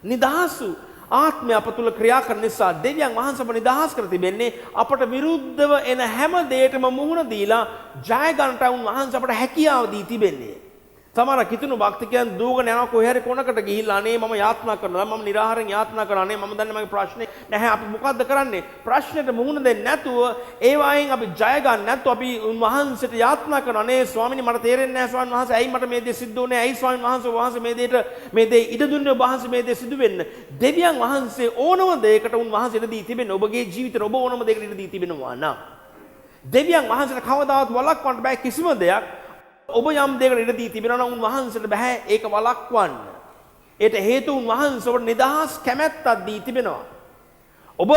නිදහසු ආත්මය අප තුළ ක්‍රියා කරන නිසා දෙවියන් වහන්සේ අප නිදහස් කර තිබෙන්නේ අපට විරුද්ධව එන හැම දෙයකම මුහුණ දීලා ජය ගන්නට උන්වහන්සේ අපට හැකියාව දී තිබෙන්නේ. සමහර කිතුණු භක්තිකයන් දූගන යනවා කොහේ හරි කොනකට ගිහිල්ලා අනේ මම යාත්‍රා කරනවා මම නිරාහාරයෙන් යාත්‍රා කරනවා අනේ මම දන්නේ මගේ ප්‍රශ්නේ නැහැ. අපි මොකද්ද කරන්නේ? ප්‍රශ්නෙට මුහුණ දෙන්නේ නැතුව ඒ වයින් අපි ජය ගන්න නැතුව අපි උන්වහන්සේට යාත්‍රා කරනවා. අනේ ස්වාමීනි මට තේරෙන්නේ නැහැ ස්වාමීන් වහන්සේ ඇයි මට මේ දේ සිද්ධ වුනේ? ඇයි ස්වාමීන් වහන්සේ මේ දේ ඉඩ දුන්නේ ඔබ වහන්සේ මේ දේ සිදු වෙන්න? දෙවියන් වහන්සේ ඕනම දෙයකට උන්වහන්සේ ඉඩ දී තිබෙනවා. ඔබගේ ජීවිතේ ඔබ ඕනම දෙයකට ඉඩ දී තිබෙනවා නම් දෙවියන් වහන්සේට කවදාවත් වළක්වන්න බෑ කිසිම දෙයක්. ඔබ යම් දෙයකට ඉඩ දී තිබෙනවා නම් උන්වහන්සේට බෑ ඒක වළක්වන්න. ඒට හේතු උන්වහන්සේ ඔබට නිදහස් කැමැත්තක් දී තිබෙනවා. ඔබ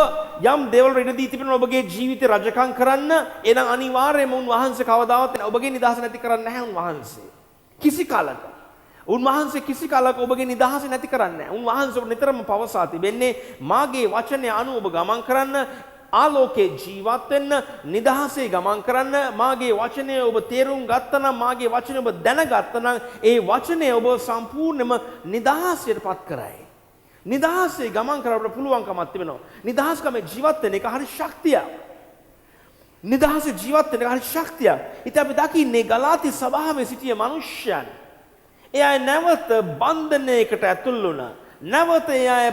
යම් දේවල් ඉඩ දී තිබෙනවා ඔබගේ ජීවිතේ රජකම් කරන්න. එහෙනම් අනිවාර්යයෙන්ම උන්වහන්සේ කවදාවත් ඔබගේ නිදහස නැති කරන්නේ නැහැ උන්වහන්සේ. කිසි කාලක. උන්වහන්සේ කිසි කාලක ඔබගේ නිදහස නැති කරන්නේ නැහැ. උන්වහන්සේ ඔබ නිතරම පවසා තිබෙන්නේ මාගේ වචනය අනුව ඔබ ගමන් කරන්න, ආලෝකේ ජීවත් වෙන්න, නිදහසේ ගමන් කරන්න. මාගේ වචනය ඔබ තේරුම් ගත්තනම්, මාගේ වචනය ඔබ දැනගත්තනම් ඒ වචනය ඔබ සම්පූර්ණයෙන්ම නිදහසටපත් කරයි. නිදහසේ ගමන් කරන්න පුළුවන්කමක් තිබෙනවා. නිදහස්කමේ ජීවත් වෙන එක හරි ශක්තියක්. නිදහසේ ජීවත් වෙන එක හරි ශක්තියක්. ඉතින් අපි දකින්නේ ගලාති සභාවේ සිටිය මිනිස්යන්. එයා නැවත බන්ධනයකට ඇතුල් වුණා. නැවත එයා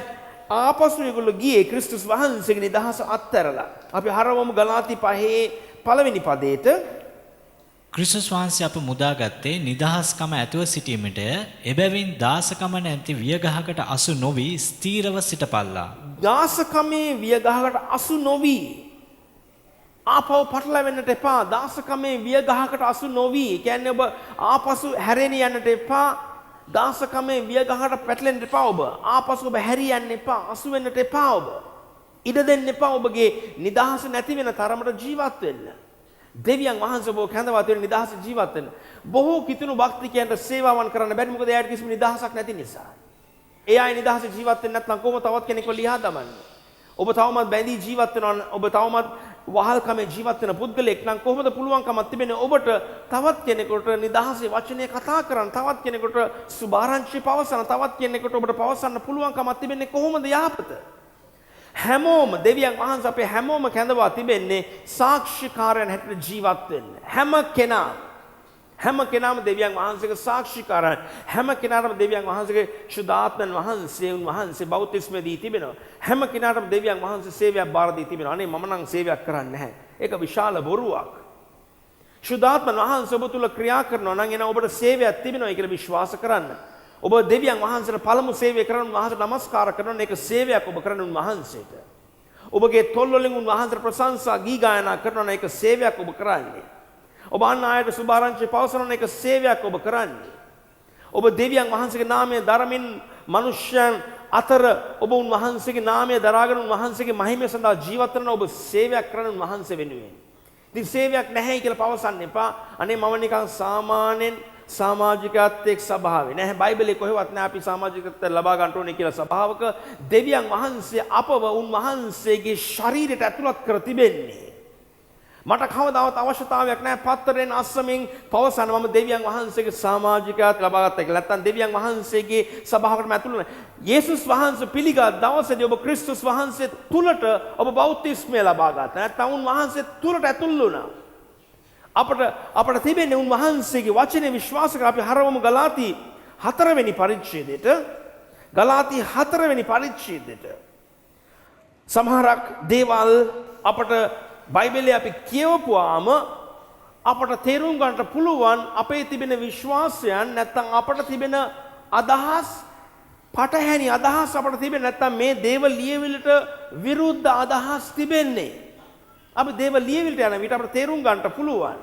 ආපසු ඒගොල්ලෝ ගියේ ක්‍රිස්තුස් වහන්සේගේ නිදහස අත්හැරලා. අපි හරවමු ගලාති 5 පළවෙනි පදයට. ක්‍රිස්තුස් වහන්සේ අප මුදාගත්තේ නිදහස්කම ඇතුව සිටීමට. එබැවින් දාසකම නැති වියගහකට අසු නොවි ස්ථීරව සිටපල්ලා. දාසකමේ වියගහකට අසු නොවි ආපහු පටලවෙන්නට එපා. දාසකමේ වියගහකට අසු නොවි. කියන්නේ ඔබ ආපසු හැරෙන්න යන්නට එපා. දාසකමේ වියගහකට පැටලෙන්න එපා ඔබ. ආපසු ඔබ හැරියන්න එපා. අසු වෙන්නට එපා ඔබ. ඉඩ දෙන්න එපා ඔබගේ නිදහස නැති වෙන තරමට ජීවත් වෙන්න. දෙවියන් වහන්සේ ඔබ කැඳවා තියෙන නිදහස ජීවත් වෙන්න. බොහෝ කිතුණු භක්තිකයන්ට සේවාවන් කරන්න බැරි මොකද එයාට කිසිම නිදහසක් නැති නිසා. ඒ අය නිදහස ජීවත් වෙන්නේ නැත්නම් කොහොම තවත් කෙනෙක්ව ලියා දමන්නේ? ඔබ තවමත් බැඳී ජීවත් වෙනවා. ඔබ තවමත් වහල්කමේ ජීවත් වෙන පුද්ගලෙක් නම් කොහොමද පුළුවන්කමක් තිබෙන්නේ ඔබට තවත් කෙනෙකුට නිදහසේ වචනය කතා කරන්න, තවත් කෙනෙකුට සුභාරංචි පවසන්න, තවත් කෙනෙකුට ඔබට පවසන්න පුළුවන්කමක් තිබෙන්නේ කොහොමද යහපත? හැමෝම දෙවියන් වහන්සේ අපේ හැමෝම කැඳවා තිබෙන්නේ සාක්ෂිකාරයන් හැටියට ජීවත් වෙන්න. හැම කෙනාම දෙවියන් වහන්සේගේ සාක්ෂිකාරයන්. හැම කෙනාටම දෙවියන් වහන්සේගේ ශුද්ධාත්මයන් වහන්සේ බෞතිස්මය දී තිබෙනවා. හැම කෙනාටම දෙවියන් වහන්සේ සේවයක් බාර දී තිබෙනවා. අනේ මම නම් සේවයක් කරන්නේ නැහැ. ඒක විශාල බොරුවක්. ශුද්ධාත්මයන් වහන්සේ ඔබ තුල ක්‍රියා කරනවා නම් එන ඔබට සේවයක් තිබෙනවා කියලා විශ්වාස කරන්න. ඔබ දෙවියන් වහන්සේට පළමු සේවය කරන උන්වහන්සේට නමස්කාර කරනවා. ඒක සේවයක් ඔබ කරන උන්වහන්සේට. ඔබගේ තොල් වලින් උන්වහන්සේට ප්‍රශංසා ගී ගායනා කරනවා. ඒක සේවයක් ඔබ කරන්නේ. ඔබ අන් අයට සුභාරංචි පවසන එක සේවයක් ඔබ කරන්නේ. ඔබ දෙවියන් වහන්සේගේ නාමය දරමින් මිනිස්යන් අතර ඔබ උන්වහන්සේගේ නාමය දරාගෙන උන්වහන්සේගේ මහිමය සඳහා ජීවත් වෙන ඔබ සේවයක් කරන උන්වහන්සේ වෙනුවෙන්. ඉතින් සේවයක් නැහැ කියලා පවසන්න එපා. අනේ මම නිකන් සාමාන්‍යයෙන් සමාජිකත්වයක් එක්ක සභාවේ නැහැ. බයිබලයේ කොහෙවත් නැහැ අපි සමාජිකත්වය ලබා ගන්න ඕනේ කියලා සභාවක දෙවියන් වහන්සේ අපව උන්වහන්සේගේ ශරීරයට ඇතුළත් කර තිබෙන්නේ. මට කවදාවත් අවශ්‍යතාවයක් නැහැ පත්තරෙන් අස්සමින් පවසන්න මම දෙවියන් වහන්සේගේ සමාජිකත්වයක් ලබා ගත්තා කියලා. නැත්නම් දෙවියන් වහන්සේගේ සභාවකටම ඇතුළු නැහැ. යේසුස් වහන්සේ පිළිගත් දවසේදී ඔබ ක්‍රිස්තුස් වහන්සේ තුලට ඔබ බෞතිස්මය ලබා ගත්තා. නැත්නම් උන්වහන්සේ තුලට ඇතුළු වුණා. අපට තිබෙන්නේ උන්වහන්සේගේ වචනේ විශ්වාස කර අපි හරවමු ගලාති 4 වෙනි පරිච්ඡේදයට. ගලාති 4 වෙනි පරිච්ඡේදයට. සමහරක් දේවල් අපට බයිබලයේ අපි කියවපුවාම අපට තේරුම් ගන්නට පුළුවන් අපේ තිබෙන විශ්වාසයන් නැත්නම් අපට තිබෙන අදහස් පටහැනි අදහස් අපට තිබෙන නැත්නම් මේ දේව ලියවිලට විරුද්ධ අදහස් තිබෙන්නේ. අපි දේව ලියවිලට යන විට අපට තේරුම් ගන්නට පුළුවන්.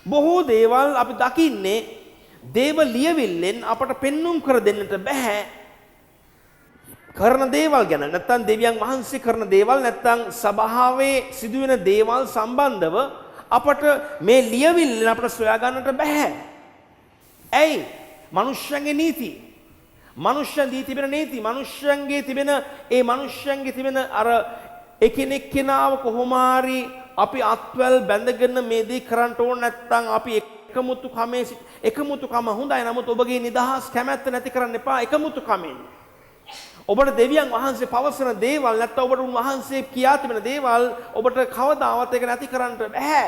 බොහෝ දේවල් අපි දකින්නේ දේව ලියවිල්ලෙන් අපට පෙන්눔 කර දෙන්නට බෑ. කරන දේවල් ගැන නැත්නම් දෙවියන් වහන්සේ කරන දේවල් නැත්නම් සභාවේ සිදුවෙන දේවල් සම්බන්ධව අපට මේ ලියවිල්ලෙන් අපට සොයා ගන්නට බෑ. ඇයි? මිනිස්යන්ගේ නීති. මිනිස්යන් දී තිබෙන නීති, මිනිස්යන්ගේ තිබෙන අර එකිනෙක කෙනාව කොහොම හරි අපි අත්වැල් බැඳගෙන මේ දේ කරන්න ඕන නැත්නම් අපි එකමුතුකම හොඳයි. නමුත් ඔබගේ නිදහස් කැමැත්ත නැති කරන්න එපා එකමුතුකමෙන්. ඔබට දෙවියන් වහන්සේ පවසන දේවල් නැත්නම් ඔබට උන්වහන්සේ කියා තිබෙන දේවල් ඔබට කවදාවත් ඒක නැති කරන්න බෑ.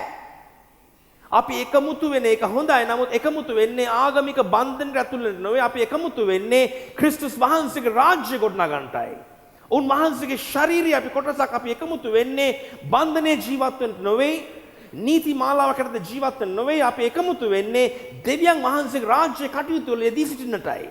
අපි එකමුතු වෙන එක හොඳයි. නමුත් එකමුතු වෙන්නේ ආගමික බන්ධනට ඇතුල් වෙන්න නෙවෙයි. අපි එකමුතු වෙන්නේ ක්‍රිස්තුස් වහන්සේගේ රාජ්‍ය ගොඩනගන්නටයි. උන්වහන්සේගේ ශාරීරිය අපි කොටසක් අපි එකමුතු වෙන්නේ බන්ධනේ ජීවත් වෙන්න නෙවෙයි. නීති මාලාවකට ජීවත් වෙන්න නෙවෙයි. අපි එකමුතු වෙන්නේ දෙවියන් වහන්සේගේ රාජ්‍ය කටයුතු වල යෙදී සිටින්නටයි.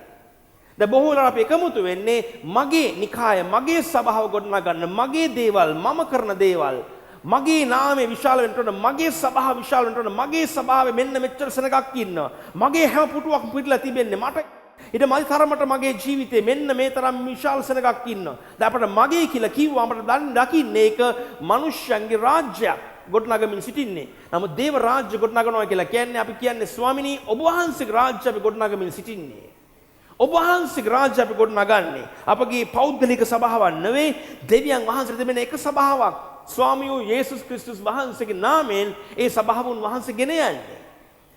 දැන් බොහෝ වෙලාවට අපි එකමුතු වෙන්නේ මගේ නිකාය, මගේ සභාව ගොඩනගන්න, මගේ දේවල්, මම කරන දේවල්, මගේ නාමය විශාල වෙන්න ඕන, මගේ සභාව විශාල වෙන්න ඕන, මගේ සභාවේ මෙන්න මෙච්චර සෙනගක් ඉන්නවා, මගේ හැම පුටුවක් පිටලා තිබෙන්නේ මට ඊට මයි තරමට මගේ ජීවිතේ මෙන්න මේ තරම් විශාල සෙනගක් ඉන්නවා. දැන් අපිට මගේ කියලා කිව්වම අපිට දකින්නේ ඒක මිනිස්යන්ගේ රාජ්‍යයක් ගොඩනගමින් සිටින්නේ. නමුත් දේව රාජ්‍ය ගොඩනගනවා කියලා කියන්නේ අපි කියන්නේ ස්වාමිනී ඔබ වහන්සේගේ රාජ්‍ය අපි ගොඩනගමින් සිටින්නේ. ඔබ වහන්සේගේ රාජ්‍ය අපි ගොඩනගන්නේ. අපගේ පෞද්ගලික සභාවක් නෙවෙයි දෙවියන් වහන්සේට දෙන එක සභාවක්. ස්වාමියෝ යේසුස් ක්‍රිස්තුස් වහන්සේගේ නාමයෙන් ඒ සභාවුන් වහන්සේ ගෙන යන්නේ.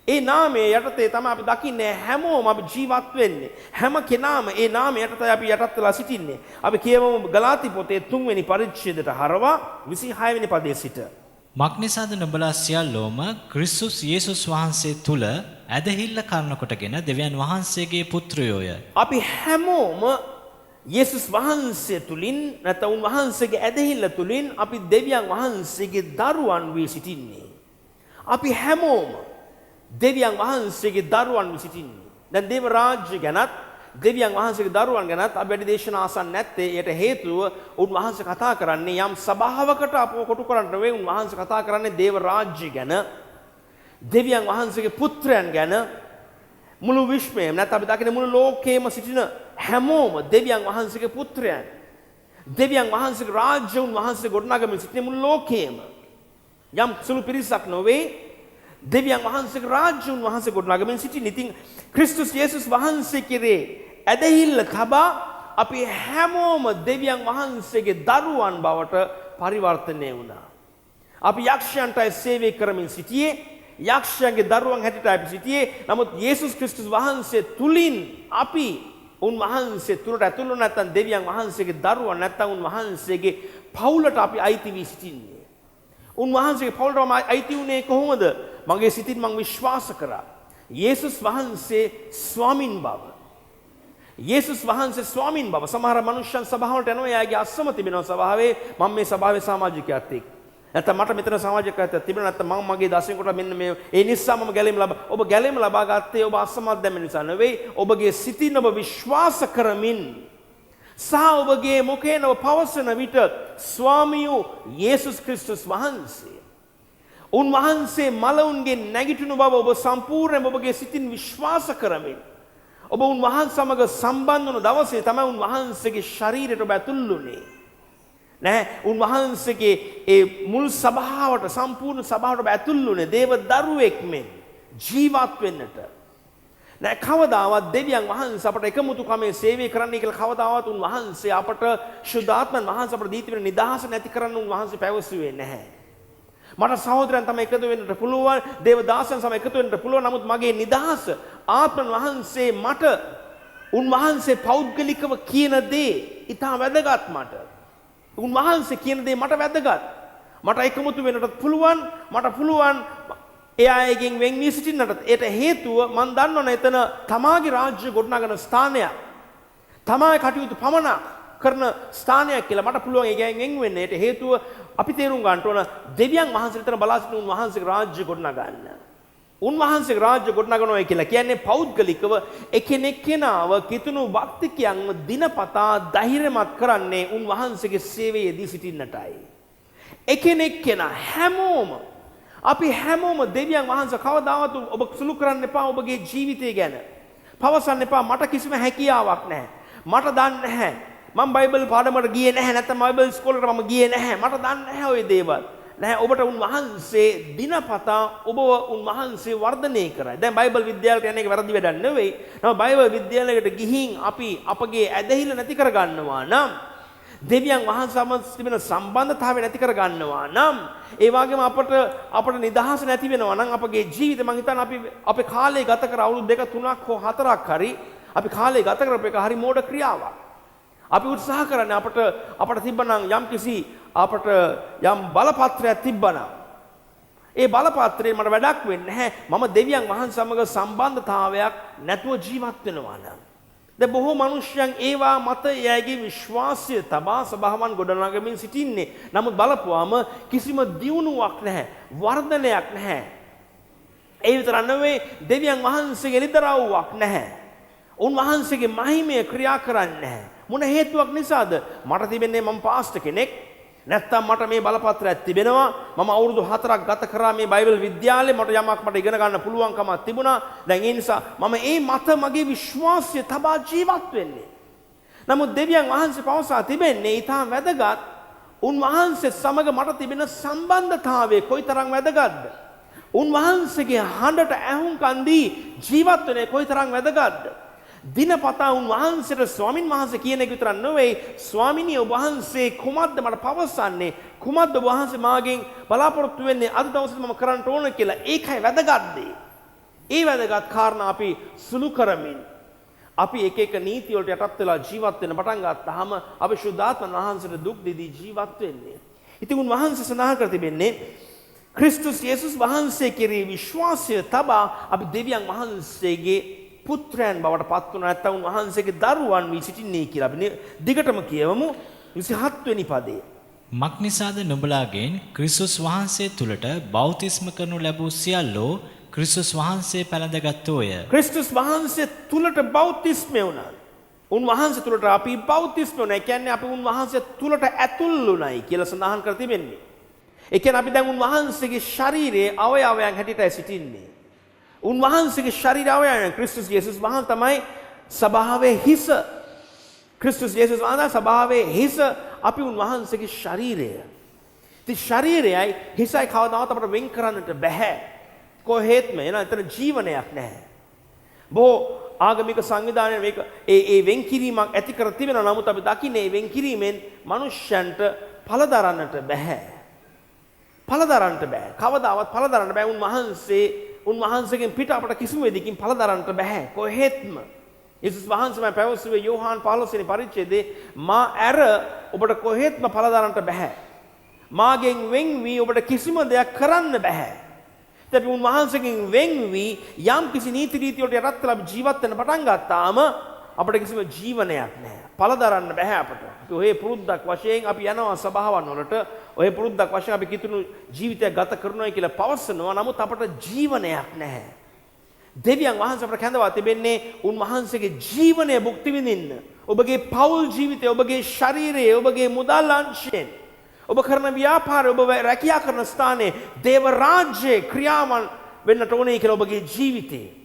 ඒ නාමයේ යටතේ තමයි අපි දකින්නේ හැමෝම අපි ජීවත් වෙන්නේ. හැම කෙනාම ඒ නාමය යටතේ අපි යටත් වෙලා සිටින්නේ. අපි කියවමු ගලාති පොතේ 3 වෙනි පරිච්ඡේදයට හරවා 26 වෙනි පදයේ සිට. මක්නිසාද නුඹලා සියල්ලෝම ක්‍රිස්තුස් යේසුස් වහන්සේ තුල ඇදහිල්ල කරන කොටගෙන දෙවියන් වහන්සේගේ පුත්‍රයෝය. අපි හැමෝම යේසුස් වහන්සේ තුලින් නැත්නම් උන්වහන්සේගේ ඇදහිල්ල තුලින් අපි දෙවියන් වහන්සේගේ දරුවන් වී සිටින්නේ. අපි හැමෝම දෙවියන් වහන්සේගේ දරුවන් වී සිටින්නේ. දැන් දේව රාජ්‍ය ගැනත් දෙවියන් වහන්සේගේ දරුවන් ගැනත් අපි වැඩි දේශනා අසන්නේ නැත්තේ. ඒට හේතුව උන්වහන්සේ කතා කරන්නේ යම් සභාවකට අපව කොටු කරන්න නෙවෙයි. උන්වහන්සේ කතා කරන්නේ දේව රාජ්‍ය ගැන, දෙවියන් වහන්සේගේ පුත්‍රයන් ගැන. මුළු විශ්වයම නැත්නම් අපි දකින්නේ මුළු ලෝකේම සිටින හැමෝම දෙවියන් වහන්සේගේ පුත්‍රයන්. දෙවියන් වහන්සේගේ රාජ්‍ය උන්වහන්සේ ගොඩනගමින් සිටින මුළු ලෝකේම යම් සුළු පිරිසක් නොවේ. දෙවියන් වහන්සේගේ රාජ්‍ය උන්වහන්සේ ගොඩනගමින් සිටින. ඉතින් ක්‍රිස්තුස් යේසුස් වහන්සේ කෙරේ ඇදහිල්ල තබා අපි හැමෝම දෙවියන් වහන්සේගේ දරුවන් බවට පරිවර්තනය වුණා. අපි යක්ෂයන්ටයි සේවය කරමින් සිටියේ. යක්ෂයන්ගේ දරුවන් හැටියට අපි සිටියේ. නමුත් යේසුස් ක්‍රිස්තුස් වහන්සේ තුලින් අපි උන්වහන්සේ තුලට ඇතුළු වුණ නැත්නම් දෙවියන් වහන්සේගේ දරුවන් නැත්නම් උන්වහන්සේගේ පවුලට අපි අයිති වී සිටින්නේ. උන්වහන්සේගේ පවුලට අයිති වුණේ කොහොමද? මගේ සිතින් මම විශ්වාස කරා යේසුස් වහන්සේ ස්වාමින් බව. යේසුස් වහන්සේ ස්වාමින් බව. සමහර මනුෂ්‍යයන් සභාවලට යනවා. එයාගේ අස්සම තිබෙනවා සභාවේ. මම මේ සභාවේ සමාජිකයෙක් එක්ක. නැත්නම් මට මෙතන සමාජිකයෙක් තිබෙනවා. නැත්නම් මම මගේ දසින් කොට මෙන්න මේ ඒ නිසා මම ගැලීම ලබා. ඔබ ගැලීම ලබා ගත්තේ ඔබ අස්සමත් දැම නිසා නෙවෙයි. ඔබගේ සිතින් ඔබ විශ්වාස කරමින් සහ ඔබගේ මුඛයෙන් ඔබ පවසන විට ස්වාමියෝ යේසුස් ක්‍රිස්තුස් වහන්සේ උන්වහන්සේ මලවුන්ගේ නැගිටිනු බව ඔබ සම්පූර්ණයෙන්ම ඔබගේ සිතින් විශ්වාස කරමින් ඔබ උන්වහන්සේ සමග සම්බන්ධ වුණ දවසේ තමයි උන්වහන්සේගේ ශරීරයට ඔබ ඇතුල් වුණේ. නෑ උන්වහන්සේගේ ඒ මුල් සභාවට සම්පූර්ණ සභාවට ඔබ ඇතුල් වුණේ දේව දරුවෙක් මෙන් ජීවත් වෙන්නට. නෑ කවදාවත් දෙවියන් වහන්සේ අපට එකමුතුකමේ සේවය කරන්න කියලා කවදාවත් උන්වහන්සේ අපට ශුද්ධාත්මයන් වහන්සේ අපට දී තිබෙන නිදහස නැති කරන්න උන්වහන්සේ පැවසුවේ නැහැ. මට සහෝදරයන් තමයි එකතු වෙන්නට පුළුවන්, දේව දාසයන් සම එකතු වෙන්නට පුළුවන්. නමුත් මගේ නිදහස ආත්මන් වහන්සේ මට උන්වහන්සේ පෞද්ගලිකව කියන දේ ඉතා වැදගත්. මට උන්වහන්සේ කියන දේ මට වැදගත්. මට එකමුතු වෙන්නට පුළුවන්. මට පුළුවන් ඒ අයගෙන් වෙන් වී සිටින්නට. ඒට හේතුව මම දන්නවනේ එතන තමාගේ රාජ්‍ය ගොඩනගන ස්ථානයක්, තමාගේ කටයුතු පමණක් කරන ස්ථානයක් කියලා මට පුළුවන් ඒකෙන් වෙන් වෙන්න. ඒට හේතුව අපි තේරුම් ගන්න ඕන දෙවියන් වහන්සේට තන බලා සිටින උන්වහන්සේගේ රාජ්‍ය ගොඩනගන්න. උන්වහන්සේගේ රාජ්‍ය ගොඩනගනවා කියලා කියන්නේ පෞද්ගලිකව එකිනෙක කෙනාව කිතුණු භක්තිකයන්ව දිනපතා ධෛර්යමත් කරන්නේ උන්වහන්සේගේ සේවයේදී සිටින්නටයි. එකිනෙක කෙනා හැමෝම අපි හැමෝම දෙවියන් වහන්සේ කවදාවත් ඔබ සුළු කරන්න එපා ඔබගේ ජීවිතය ගැන. පවසන්න එපා මට කිසිම හැකියාවක් නැහැ. මට දන්නේ නැහැ. මම බයිබල් පාඩමකට ගියේ නැහැ. නැත්නම් බයිබල් ඉස්කෝලේට මම ගියේ නැහැ. මට දන්නේ නැහැ ওই දේවල්. නැහැ ඔබට උන්වහන්සේ දිනපතා ඔබව උන්වහන්සේ වර්ධනය කරයි. දැන් බයිබල් විද්‍යාලයට යන එක වැරදි වැඩක් නෙවෙයි. නම බයිබල් විද්‍යාලයකට ගිහින් අපි අපගේ ඇදහිල්ල නැති කර ගන්නවා නම් දෙවියන් වහන්සේ සමග තිබෙන සම්බන්ධතාවය නැති කර ගන්නවා නම් ඒ වගේම අපට නිදහස නැති වෙනවා නම් අපගේ ජීවිතේ මං හිතන්නේ අපි අපේ කාලය ගත කර අවුරුදු 2 3ක් හෝ 4ක් හරි අපි කාලය ගත කරපු එක හරි මෝඩ ක්‍රියාවක්. අපි උත්සාහ කරන්නේ අපට තිබ්බනම් යම්කිසි අපට යම් බලපත්‍රයක් තිබ්බනම් ඒ බලපත්‍රේ මට වැඩක් වෙන්නේ නැහැ. මම දෙවියන් වහන්සේ සමග සම්බන්ධතාවයක් නැතුව ජීවත් වෙනවා නම්. දැන් බොහෝ මිනිස්යන් ඒවා මත එයාගේ විශ්වාසය තබා සබහවන් ගොඩනගමින් සිටින්නේ. නමුත් බලපුවාම කිසිම දියුණුවක් නැහැ, වර්ධනයක් නැහැ. ඒ විතර නෙවෙයි දෙවියන් වහන්සේගේ එළිදරව්වක් නැහැ. උන්වහන්සේගේ මහිමය ක්‍රියා කරන්නේ නැහැ. මොන හේතුවක් නිසාද? මට තිබෙන්නේ මම පාස්ටර් කෙනෙක්. නැත්තම් මට මේ බලපත්‍රයක් තිබෙනවා. මම අවුරුදු 4ක් ගත කරා මේ බයිබල් විද්‍යාලේ. මට යමක් මට ඉගෙන ගන්න පුළුවන්කමක් තිබුණා. දැන් ඒ නිසා මම ඒ මත මගේ විශ්වාසය තබා ජීවත් වෙන්නේ. නමුත් දෙවියන් වහන්සේ පවසා තිබෙන්නේ ඊටම වැදගත්. උන්වහන්සේ සමග මට තිබෙන සම්බන්ධතාවය කොයිතරම් වැදගත්ද? උන්වහන්සේගේ හඬට ඇහුම්කන් දී ජීවත් වෙන්නේ කොයිතරම් වැදගත්ද? දිනපතා උන්වහන්සේට ස්වාමින් වහන්සේ කියන එක විතරක් නෙවෙයි, ස්වාමිනිය ඔබ වහන්සේ කුමක්ද මට පවසන්නේ? කුමක්ද ඔබ වහන්සේ මාගෙන් බලාපොරොත්තු වෙන්නේ අද දවසේ මම කරන්න ඕන කියලා. ඒකයි වැදගත් දේ. ඒ වැදගත් කාරණා අපි සුළු කරමින් අපි එක එක නීති වලට යටත් වෙලා ජීවත් වෙන්න පටන් ගත්තාම අපි ශුද්ධාත්ම වහන්සේට දුක් දෙදී ජීවත් වෙන්නේ. ඉතින් උන්වහන්සේ සඳහන් කර තිබෙන්නේ ක්‍රිස්තුස් යේසුස් වහන්සේ කෙරෙහි විශ්වාසය තබා අපි දෙවියන් වහන්සේගේ පුත්‍රයන් බවට පත් වුණා. නැත්නම් උන්වහන්සේගේ දරුවන් වී සිටින්නේ කියලා අපි දිගටම කියවමු 27 වෙනි පදේ. මක්නිසාද නුඹලාගෙන් ක්‍රිස්තුස් වහන්සේ තුලට බෞතිස්ම කරනු ලැබූ සියල්ලෝ ක්‍රිස්තුස් වහන්සේ පැළඳගත්තෝය. ක්‍රිස්තුස් වහන්සේ තුලට බෞතිස්මය වුණා. උන්වහන්සේ තුලට අපි බෞතිස්ම වුණා. ඒ කියන්නේ අපි උන්වහන්සේ තුලට ඇතුල් වුණයි කියලා සඳහන් කර තිබෙන්නේ. ඒ කියන්නේ අපි දැන් උන්වහන්සේගේ ශරීරයේ අවයවයන් හැටියටයි සිටින්නේ. උන්වහන්සේගේ ශරීර අවයවයන් ක්‍රිස්තුස් යේසුස් වහන්සේ තමයි සභාවේ හිස. ක්‍රිස්තුස් යේසුස් වහන්සේ සභාවේ හිස. අපි උන්වහන්සේගේ ශරීරය. ඉතින් ශරීරයයි හිසයි කවදාවත් අපට වෙන් කරන්නට බෑ. කොහෙත්ම එන අතර ජීවනයක් නැහැ. බොහෝ ආගමික සංවිධානය මේක ඒ වෙන්කිරීමක් ඇති කර තිබෙනවා. නමුත් අපි දකින්නේ මේ වෙන්කිරීමෙන් මිනිස්යන්ට පළ දරන්නට බෑ. පළ දරන්නට බෑ. කවදාවත් පළ දරන්න බෑ. උන්වහන්සේගෙන් පිට අපට කිසිම වෙදකින් පළ දරන්නට බෑ. කොහෙත්ම. යේසුස් වහන්සේම පැවසුවේ යෝහාන් 15 වෙනි පරිච්ඡේදයේ මා ඇර ඔබට කොහෙත්ම පළ දරන්නට බෑ. මාගෙන් වෙන් වී ඔබට කිසිම දෙයක් කරන්න බෑ. අපි උන්වහන්සේගෙන් වෙන් වී යම් කිසි නීති රීති වලට යටත් වෙලා ජීවත් වෙන්න පටන් ගත්තාම අපිට කිසිම ජීවනයක් නැහැ. පළ දරන්න බෑ අපට. අපි ඔය පුරුද්දක් වශයෙන් අපි යනවා සභාවන් වලට. ඔය පුරුද්දක් වශයෙන් අපි කිතුණු ජීවිතයක් ගත කරනවා කියලා පවසනවා. නමුත් අපට ජීවනයක් නැහැ. දෙවියන් වහන්සේ අපට කැඳවා තිබෙන්නේ උන්වහන්සේගේ ජීවනය භුක්ති විඳින්න. ඔබගේ පෞල් ජීවිතය, ඔබගේ ශරීරය, ඔබගේ මුදල් අංශයෙන් ඔබ කරන ව්‍යාපාරය, ඔබ රැකියා කරන ස්ථානයේ දේව රාජ්‍යයේ ක්‍රියාවන් වෙන්නට ඕනේ කියලා ඔබගේ ජීවිතේ.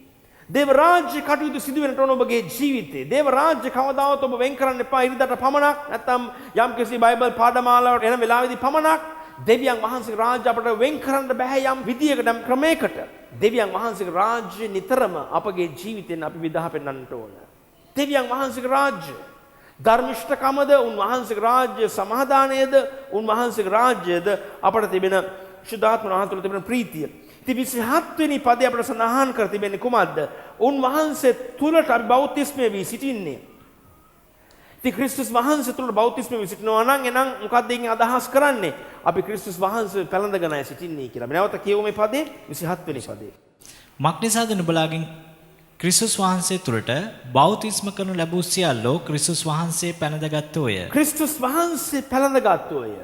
දේව රාජ්‍ය කටයුතු සිදු වෙන්නට ඕන ඔබගේ ජීවිතේ. දේව රාජ්‍ය කවදාවත් ඔබ වෙන් කරන්න එපා ඉරිදට පමණක්. නැත්නම් යම්කිසි බයිබල් පාඩමාලාවට එන වෙලාවෙදී පමණක්. දෙවියන් වහන්සේගේ රාජ්‍ය අපට වෙන් කරන්න බෑ යම් විදියකට, යම් ක්‍රමයකට. දෙවියන් වහන්සේගේ රාජ්‍ය නිතරම අපගේ ජීවිතෙන් අපි විදහා පෙන්වන්නට ඕන. දෙවියන් වහන්සේගේ රාජ්‍ය ධර්මිෂ්ඨකමද, උන්වහන්සේගේ රාජ්‍ය සමාදානයද, උන්වහන්සේගේ රාජ්‍යද අපට තිබෙන ශුද්ධාත්ම වහන්සේ තුළ තිබෙන ප්‍රීතිය. ඉතින් 27 වෙනි පදේ අපට සඳහන් කර තිබෙන්නේ කුමක්ද? උන්වහන්සේ තුළට අපි බෞතිස්මය වී සිටින්නේ. ඉතින් ක්‍රිස්තුස් වහන්සේ තුළට බෞතිස්මය වී සිටිනවා නම් එනම් මොකක්ද ඒකෙන් අදහස් කරන්නේ? අපි ක්‍රිස්තුස් වහන්සේ පැළඳගෙනයි සිටින්නේ කියලා. අපි නැවත කියවමු මේ පදේ 27 වෙනි පදේ. මක්නිසාද නුඹලාගෙන් ක්‍රිස්තුස් වහන්සේ තුළට බෞතිස්ම කරනු ලැබූ සියල්ලෝ ක්‍රිස්තුස් වහන්සේ පැළඳගත්තෝය. ක්‍රිස්තුස් වහන්සේ පැළඳගත්තෝය.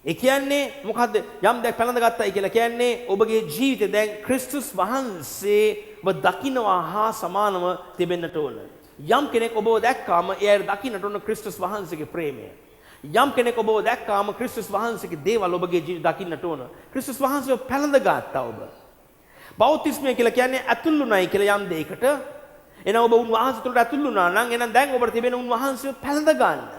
ඒ කියන්නේ මොකද්ද? යම් දෙයක් පැළඳගත්තයි කියලා කියන්නේ ඔබගේ ජීවිතේ දැන් ක්‍රිස්තුස් වහන්සේ ඔබ දකින්නවා හා සමානව තිබෙන්නට ඕන. යම් කෙනෙක් ඔබව දැක්කාම එයා දකින්නට ඕන ක්‍රිස්තුස් වහන්සේගේ ප්‍රේමය. යම් කෙනෙක් ඔබව දැක්කාම ක්‍රිස්තුස් වහන්සේගේ දේවල් ඔබගේ ජීවිතේ දකින්නට ඕන. ක්‍රිස්තුස් වහන්සේව පැළඳගත්තා ඔබ. බෞතිස්මය කියලා කියන්නේ ඇතුළුණයි කියලා යම් දෙයකට. එන ඔබ උන්වහන්සේ තුළට ඇතුළු වුණා නම් එහෙනම් දැන් ඔබට තිබෙන උන්වහන්සේව පැළඳ ගන්න.